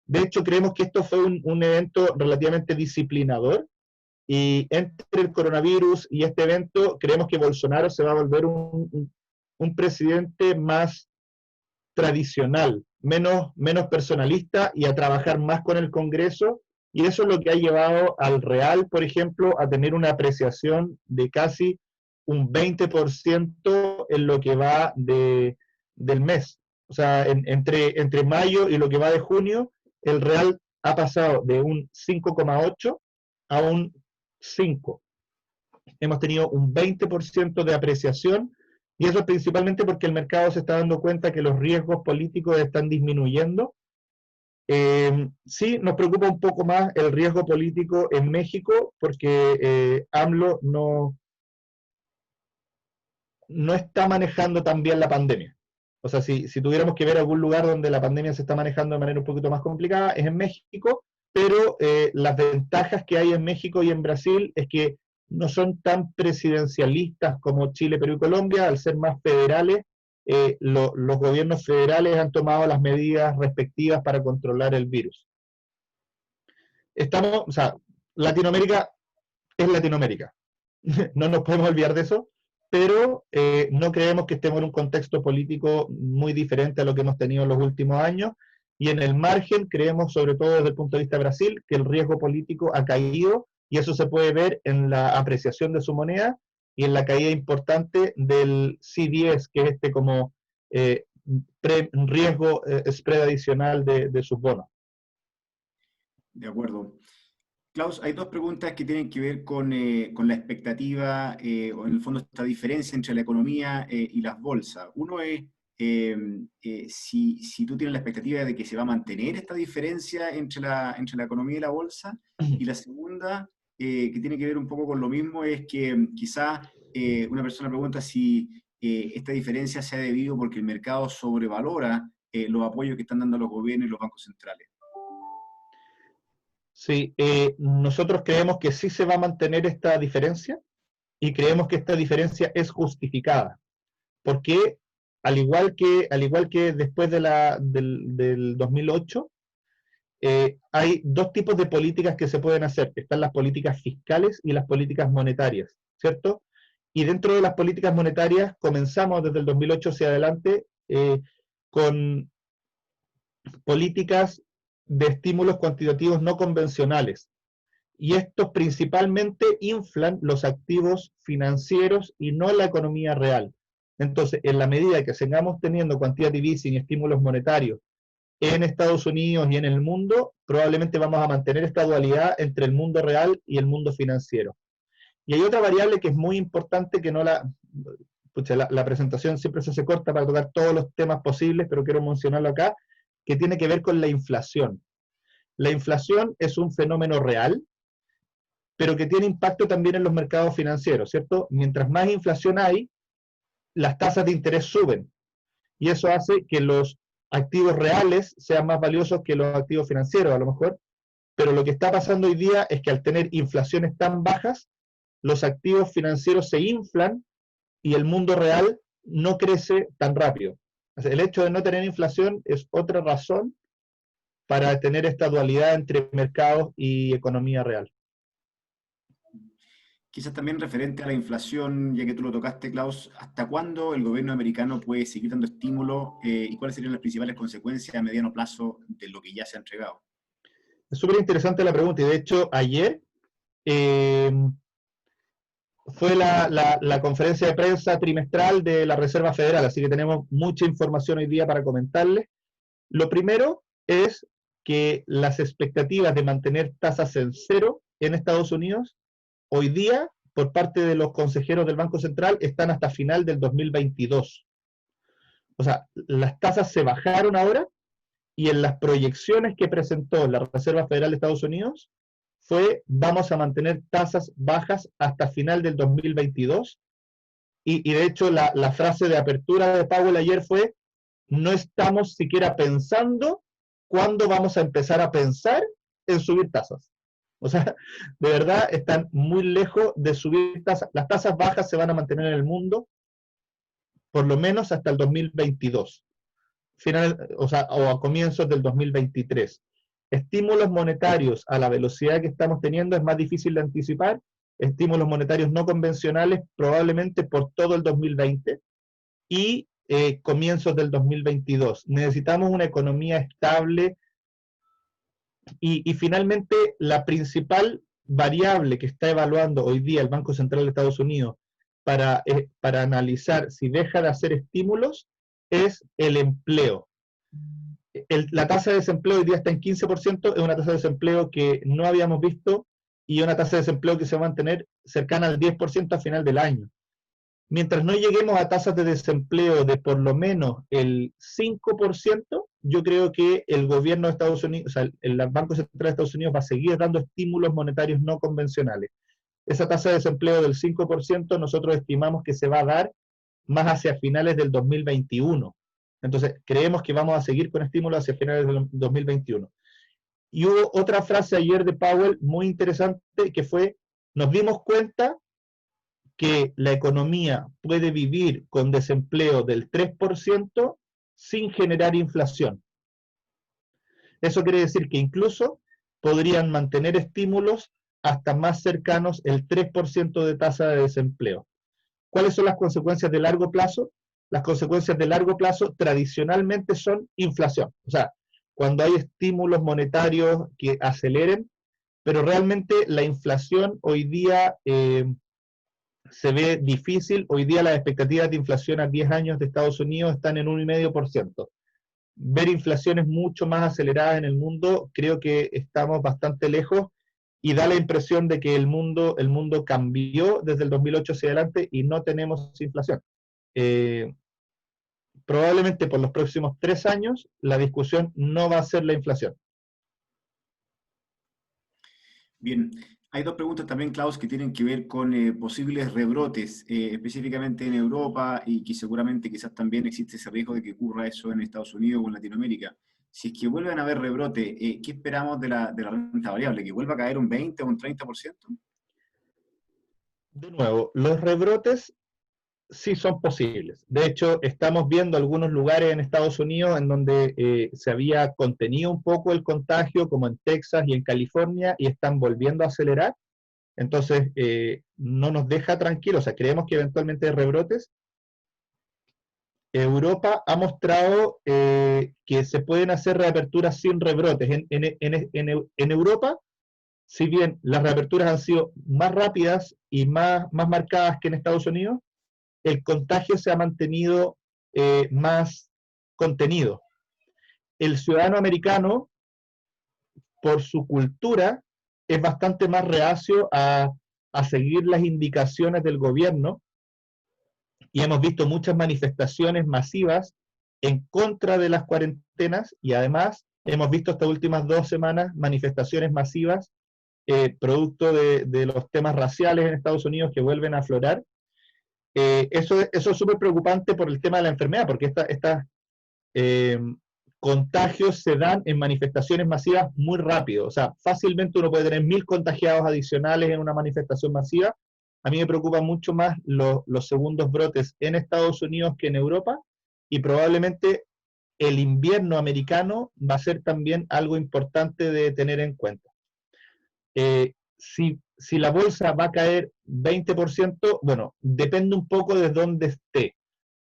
De hecho, creemos que esto fue un evento relativamente disciplinador, y entre el coronavirus y este evento, creemos que Bolsonaro se va a volver un presidente más tradicional, menos personalista, y a trabajar más con el Congreso, y eso es lo que ha llevado al real, por ejemplo, a tener una apreciación de casi un 20% en lo que va del mes. O sea, entre mayo y lo que va de junio, el real ha pasado de un 5,8 a un 5. Hemos tenido un 20% de apreciación, y eso es principalmente porque el mercado se está dando cuenta que los riesgos políticos están disminuyendo. Sí, nos preocupa un poco más el riesgo político en México, porque AMLO no está manejando tan bien la pandemia. O sea, si tuviéramos que ver algún lugar donde la pandemia se está manejando de manera un poquito más complicada, es en México, pero las ventajas que hay en México y en Brasil es que no son tan presidencialistas como Chile, Perú y Colombia. Al ser más federales, los gobiernos federales han tomado las medidas respectivas para controlar el virus. O sea, Latinoamérica es Latinoamérica. No nos podemos olvidar de eso, pero no creemos que estemos en un contexto político muy diferente a lo que hemos tenido en los últimos años, y en el margen creemos, sobre todo desde el punto de vista de Brasil, que el riesgo político ha caído, y eso se puede ver en la apreciación de su moneda y en la caída importante del C10, que es como riesgo spread adicional de sus bonos. De acuerdo. Klaus, hay dos preguntas que tienen que ver con la expectativa, o en el fondo esta diferencia entre la economía y las bolsas. Uno es si tú tienes la expectativa de que se va a mantener esta diferencia entre la economía y la bolsa. Y la segunda, que tiene que ver un poco con lo mismo, es que quizás una persona pregunta si esta diferencia se ha debido porque el mercado sobrevalora los apoyos que están dando los gobiernos y los bancos centrales. Sí, nosotros creemos que sí se va a mantener esta diferencia, y creemos que esta diferencia es justificada, porque al igual que después del 2008, hay dos tipos de políticas que se pueden hacer. Están las políticas fiscales y las políticas monetarias, ¿cierto? Y dentro de las políticas monetarias comenzamos desde el 2008 hacia adelante con políticas de estímulos cuantitativos no convencionales, y estos principalmente inflan los activos financieros y no la economía real. Entonces, en la medida que sigamos teniendo quantitative easing y estímulos monetarios en Estados Unidos y en el mundo, probablemente vamos a mantener esta dualidad entre el mundo real y el mundo financiero. Y hay otra variable que es muy importante, que no la presentación siempre se hace corta para tocar todos los temas posibles, pero quiero mencionarlo acá, que tiene que ver con la inflación. La inflación es un fenómeno real, pero que tiene impacto también en los mercados financieros, ¿cierto? Mientras más inflación hay, las tasas de interés suben, y eso hace que los activos reales sean más valiosos que los activos financieros, a lo mejor. Pero lo que está pasando hoy día es que al tener inflaciones tan bajas, los activos financieros se inflan y el mundo real no crece tan rápido. O sea, el hecho de no tener inflación es otra razón para tener esta dualidad entre mercados y economía real. Quizás también referente a la inflación, ya que tú lo tocaste, Klaus, ¿hasta cuándo el gobierno americano puede seguir dando estímulo y cuáles serían las principales consecuencias a mediano plazo de lo que ya se ha entregado? Es súper interesante la pregunta, y de hecho ayer fue la conferencia de prensa trimestral de la Reserva Federal, así que tenemos mucha información hoy día para comentarles. Lo primero es que las expectativas de mantener tasas en cero en Estados Unidos hoy día, por parte de los consejeros del Banco Central, están hasta final del 2022. O sea, las tasas se bajaron ahora, y en las proyecciones que presentó la Reserva Federal de Estados Unidos vamos a mantener tasas bajas hasta final del 2022. Y de hecho la frase de apertura de Powell ayer fue: no estamos siquiera pensando cuándo vamos a empezar a pensar en subir tasas. O sea, de verdad están muy lejos de subir tasas. Las tasas bajas se van a mantener en el mundo por lo menos hasta el 2022, o a comienzos del 2023. Estímulos monetarios a la velocidad que estamos teniendo es más difícil de anticipar. Estímulos monetarios no convencionales probablemente por todo el 2020 y comienzos del 2022. Necesitamos una economía estable y finalmente la principal variable que está evaluando hoy día el Banco Central de Estados Unidos para analizar si deja de hacer estímulos es el empleo. La tasa de desempleo hoy día está en 15%, es una tasa de desempleo que no habíamos visto y una tasa de desempleo que se va a mantener cercana al 10% a final del año. Mientras no lleguemos a tasas de desempleo de por lo menos el 5%, yo creo que el gobierno de Estados Unidos, o sea, el Banco Central de Estados Unidos va a seguir dando estímulos monetarios no convencionales. Esa tasa de desempleo del 5% nosotros estimamos que se va a dar más hacia finales del 2021. Entonces, creemos que vamos a seguir con estímulos hacia finales del 2021. Y hubo otra frase ayer de Powell muy interesante que fue, nos dimos cuenta que la economía puede vivir con desempleo del 3% sin generar inflación. Eso quiere decir que incluso podrían mantener estímulos hasta más cercanos el 3% de tasa de desempleo. ¿Cuáles son las consecuencias de largo plazo? Las consecuencias de largo plazo tradicionalmente son inflación. O sea, cuando hay estímulos monetarios que aceleren, pero realmente la inflación hoy día se ve difícil. Hoy día las expectativas de inflación a 10 años de Estados Unidos están en 1,5%. Ver inflaciones mucho más aceleradas en el mundo, creo que estamos bastante lejos y da la impresión de que el mundo cambió desde el 2008 hacia adelante y no tenemos inflación. Probablemente por los próximos 3 años la discusión no va a ser la inflación. Bien, hay dos preguntas también, Klaus, que tienen que ver con posibles rebrotes, específicamente en Europa y que seguramente quizás también existe ese riesgo de que ocurra eso en Estados Unidos o en Latinoamérica. Si es que vuelven a haber rebrote, ¿qué esperamos de la renta variable? ¿Que vuelva a caer un 20 o un 30%? De nuevo, los rebrotes sí son posibles. De hecho, estamos viendo algunos lugares en Estados Unidos en donde se había contenido un poco el contagio, como en Texas y en California, y están volviendo a acelerar. Entonces, no nos deja tranquilos. O sea, creemos que eventualmente hay rebrotes. Europa ha mostrado que se pueden hacer reaperturas sin rebrotes. En Europa, si bien las reaperturas han sido más rápidas y más marcadas que en Estados Unidos, el contagio se ha mantenido más contenido. El ciudadano americano, por su cultura, es bastante más reacio a seguir las indicaciones del gobierno y hemos visto muchas manifestaciones masivas en contra de las cuarentenas y además hemos visto estas últimas 2 semanas manifestaciones masivas producto de los temas raciales en Estados Unidos que vuelven a aflorar. Eso es súper preocupante por el tema de la enfermedad, porque estos contagios se dan en manifestaciones masivas muy rápido. O sea, fácilmente uno puede tener 1.000 contagiados adicionales en una manifestación masiva. A mí me preocupan mucho más los segundos brotes en Estados Unidos que en Europa, y probablemente el invierno americano va a ser también algo importante de tener en cuenta. Si la bolsa va a caer 20%, bueno, depende un poco de dónde esté.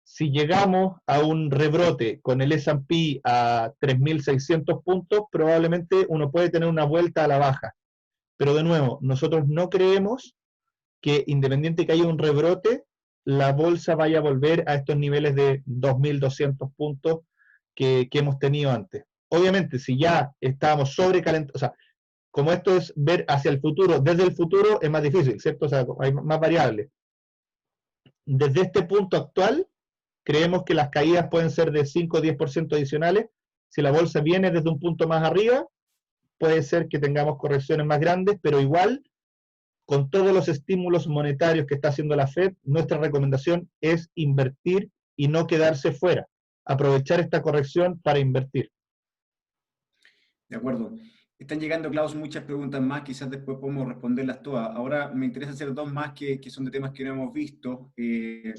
Si llegamos a un rebrote con el S&P a 3.600 puntos, probablemente uno puede tener una vuelta a la baja. Pero de nuevo, nosotros no creemos que independiente que haya un rebrote, la bolsa vaya a volver a estos niveles de 2.200 puntos que hemos tenido antes. Obviamente, si ya estábamos sobrecalentados, o sea, como esto es ver hacia el futuro, desde el futuro es más difícil, ¿cierto? O sea, hay más variables. Desde este punto actual, creemos que las caídas pueden ser de 5 o 10% adicionales. Si la bolsa viene desde un punto más arriba, puede ser que tengamos correcciones más grandes, pero igual, con todos los estímulos monetarios que está haciendo la Fed, nuestra recomendación es invertir y no quedarse fuera. Aprovechar esta corrección para invertir. De acuerdo. Están llegando, Klaus, muchas preguntas más, quizás después podemos responderlas todas. Ahora me interesa hacer dos más que son de temas que no hemos visto,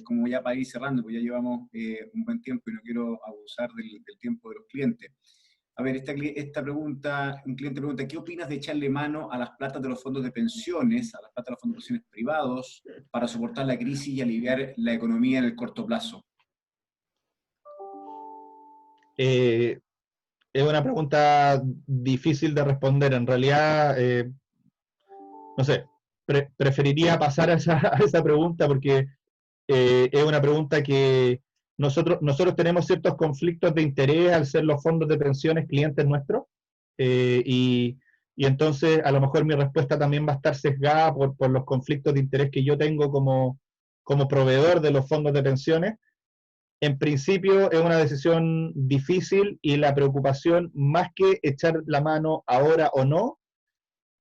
como ya para ir cerrando, pues ya llevamos un buen tiempo y no quiero abusar del tiempo de los clientes. A ver, esta pregunta, un cliente pregunta, ¿qué opinas de echarle mano a las platas de los fondos de pensiones, a las platas de los fondos de pensiones privados, para soportar la crisis y aliviar la economía en el corto plazo? Es una pregunta difícil de responder. En realidad, no sé, preferiría pasar a a esa pregunta porque es una pregunta que nosotros tenemos ciertos conflictos de interés al ser los fondos de pensiones clientes nuestros, eh, y, y entonces a lo mejor mi respuesta también va a estar sesgada por los conflictos de interés que yo tengo como proveedor de los fondos de pensiones. En principio es una decisión difícil y la preocupación, más que echar la mano ahora o no,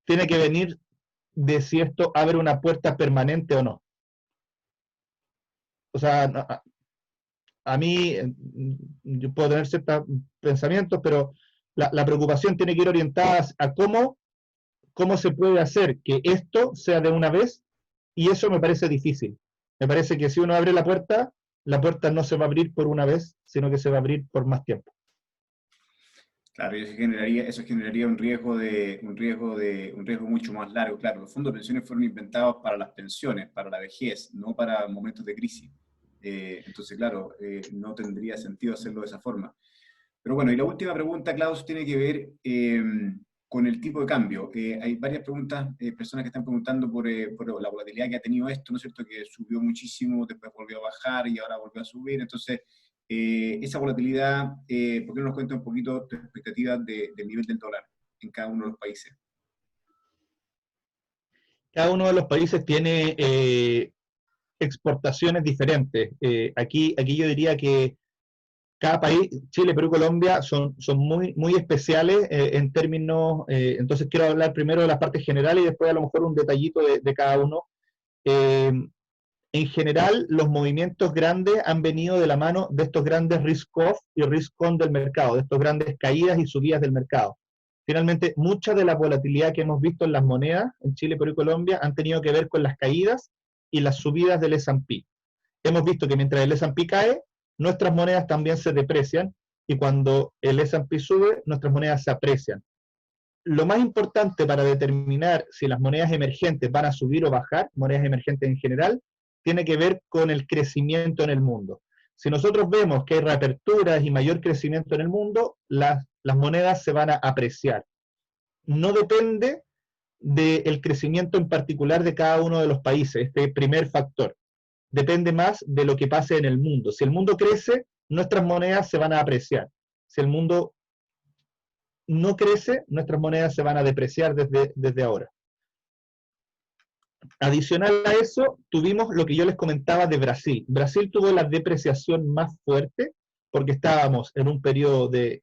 tiene que venir de si esto abre una puerta permanente o no. O sea, a mí, yo puedo tener ciertos pensamientos, pero la preocupación tiene que ir orientada a cómo se puede hacer que esto sea de una vez, y eso me parece difícil. Me parece que si uno abre la puerta no se va a abrir por una vez, sino que se va a abrir por más tiempo. Claro, y eso generaría un riesgo mucho más largo. Claro, los fondos de pensiones fueron inventados para las pensiones, para la vejez, no para momentos de crisis. Entonces, claro, no tendría sentido hacerlo de esa forma. Pero bueno, y la última pregunta, Klaus, tiene que ver con el tipo de cambio. Hay varias preguntas, personas que están preguntando por la volatilidad que ha tenido esto, ¿no es cierto? Que subió muchísimo, después volvió a bajar y ahora volvió a subir. Entonces, esa volatilidad, ¿por qué no nos cuenta un poquito tu expectativa del nivel del dólar en cada uno de los países? Cada uno de los países tiene exportaciones diferentes. Aquí yo diría que cada país, Chile, Perú, Colombia, son muy especiales en términos, entonces quiero hablar primero de las partes generales y después a lo mejor un detallito de cada uno. Eh, en general, los movimientos grandes han venido de la mano de estos grandes risk-off y risk-on del mercado, de estos grandes caídas y subidas del mercado. Finalmente, mucha de la volatilidad que hemos visto en las monedas en Chile, Perú y Colombia han tenido que ver con las caídas y las subidas del S&P. Hemos visto que mientras el S&P cae, nuestras monedas también se deprecian, y cuando el S&P sube, nuestras monedas se aprecian. Lo más importante para determinar si las monedas emergentes van a subir o bajar, monedas emergentes en general, tiene que ver con el crecimiento en el mundo. Si nosotros vemos que hay reaperturas y mayor crecimiento en el mundo, las monedas se van a apreciar. No depende del crecimiento en particular de cada uno de los países, este primer factor. Depende más de lo que pase en el mundo. Si el mundo crece, nuestras monedas se van a apreciar. Si el mundo no crece, nuestras monedas se van a depreciar desde ahora. Adicional a eso, tuvimos lo que yo les comentaba de Brasil. Brasil tuvo la depreciación más fuerte porque estábamos en un periodo de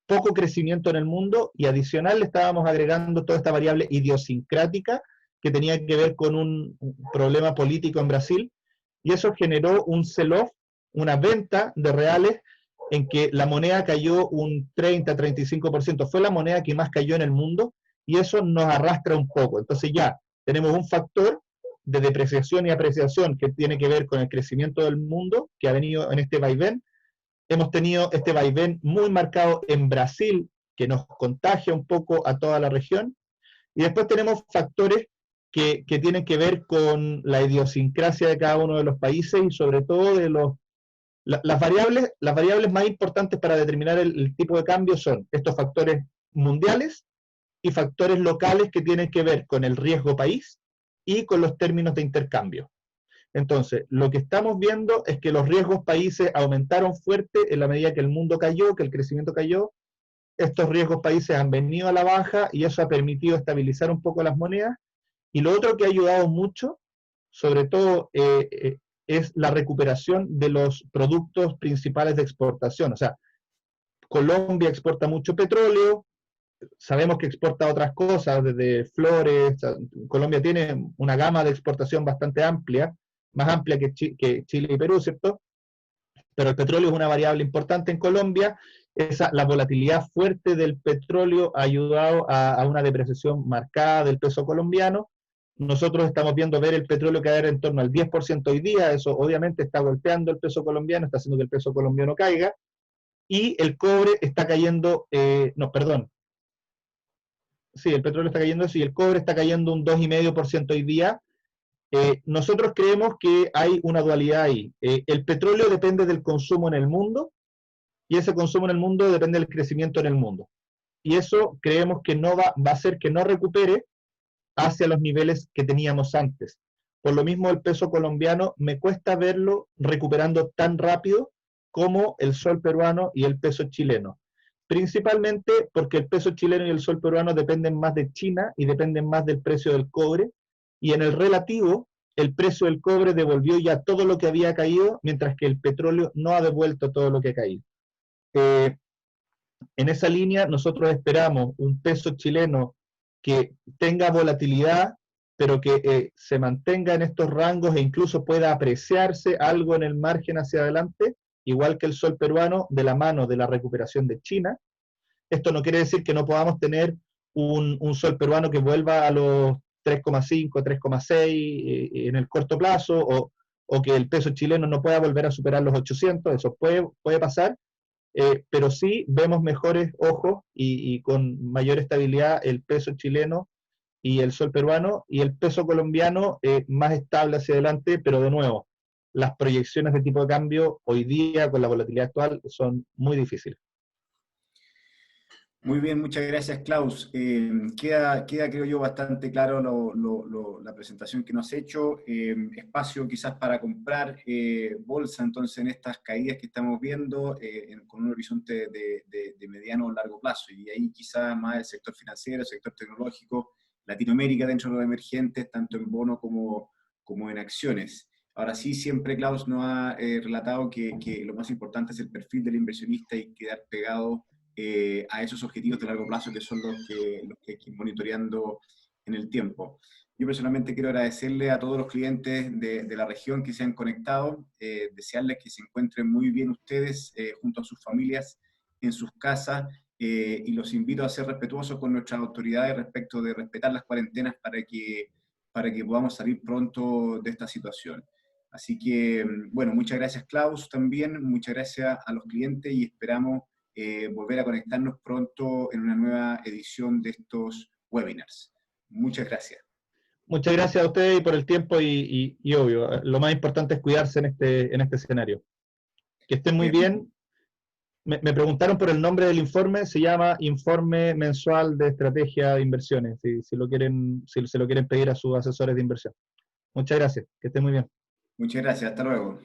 poco crecimiento en el mundo, y adicional le estábamos agregando toda esta variable idiosincrática que tenía que ver con un problema político en Brasil, y eso generó un sell-off, una venta de reales en que la moneda cayó un 30-35%. Fue la moneda que más cayó en el mundo, y eso nos arrastra un poco. Entonces ya tenemos un factor de depreciación y apreciación que tiene que ver con el crecimiento del mundo, que ha venido en este vaivén. Hemos tenido este vaivén muy marcado en Brasil, que nos contagia un poco a toda la región. Y después tenemos factores que tienen que ver con la idiosincrasia de cada uno de los países, y sobre todo de las variables más importantes para determinar el tipo de cambio son estos factores mundiales y factores locales que tienen que ver con el riesgo país y con los términos de intercambio. Entonces, lo que estamos viendo es que los riesgos países aumentaron fuerte en la medida que el mundo cayó, que el crecimiento cayó. Estos riesgos países han venido a la baja y eso ha permitido estabilizar un poco las monedas. Y lo otro que ha ayudado mucho, sobre todo, es la recuperación de los productos principales de exportación. O sea, Colombia exporta mucho petróleo, sabemos que exporta otras cosas, desde flores. Colombia tiene una gama de exportación bastante amplia, más amplia que Chile y Perú, ¿cierto? Pero el petróleo es una variable importante en Colombia, la volatilidad fuerte del petróleo ha ayudado a una depreciación marcada del peso colombiano. Nosotros estamos viendo ver el petróleo caer en torno al 10% hoy día, eso obviamente está golpeando el peso colombiano, está haciendo que el peso colombiano caiga, y el cobre está cayendo, no, perdón, sí, el petróleo está cayendo eso, y el cobre está cayendo un 2,5% hoy día. Nosotros creemos que hay una dualidad ahí. El petróleo depende del consumo en el mundo, y ese consumo en el mundo depende del crecimiento en el mundo. Y eso creemos que no va a hacer que no recupere hacia los niveles que teníamos antes. Por lo mismo, el peso colombiano me cuesta verlo recuperando tan rápido como el sol peruano y el peso chileno. Principalmente porque el peso chileno y el sol peruano dependen más de China y dependen más del precio del cobre, y en el relativo, el precio del cobre devolvió ya todo lo que había caído, mientras que el petróleo no ha devuelto todo lo que ha caído. En esa línea, nosotros esperamos un peso chileno que tenga volatilidad, pero que se mantenga en estos rangos e incluso pueda apreciarse algo en el margen hacia adelante, igual que el sol peruano, de la mano de la recuperación de China. Esto no quiere decir que no podamos tener un sol peruano que vuelva a los 3,5, 3,6 en el corto plazo, o que el peso chileno no pueda volver a superar los 800, eso puede pasar, pero sí vemos mejores ojos y con mayor estabilidad el peso chileno y el sol peruano, y el peso colombiano más estable hacia adelante, pero de nuevo, las proyecciones de tipo de cambio hoy día con la volatilidad actual son muy difíciles. Muy bien, muchas gracias, Klaus. Queda, creo yo, bastante claro la presentación que nos has hecho. Espacio quizás para comprar bolsa, entonces, en estas caídas que estamos viendo, con un horizonte de mediano o largo plazo. Y ahí quizás más el sector financiero, el sector tecnológico, Latinoamérica dentro de los emergentes, tanto en bono como en acciones. Ahora sí, siempre Klaus nos ha relatado que lo más importante es el perfil del inversionista y quedar pegado a esos objetivos de largo plazo que son los que hay que ir monitoreando en el tiempo. Yo personalmente quiero agradecerle a todos los clientes de la región que se han conectado, desearles que se encuentren muy bien ustedes junto a sus familias en sus casas, y los invito a ser respetuosos con nuestras autoridades respecto de respetar las cuarentenas para que podamos salir pronto de esta situación. Así que, bueno, muchas gracias, Klaus, también, muchas gracias a los clientes, y esperamos volver a conectarnos pronto en una nueva edición de estos webinars. Muchas gracias. Muchas gracias a ustedes y por el tiempo, y obvio, lo más importante es cuidarse en este escenario. Que estén muy bien. Me preguntaron por el nombre del informe, se llama Informe Mensual de Estrategia de Inversiones, si se lo quieren pedir a sus asesores de inversión. Muchas gracias, que estén muy bien. Muchas gracias, hasta luego.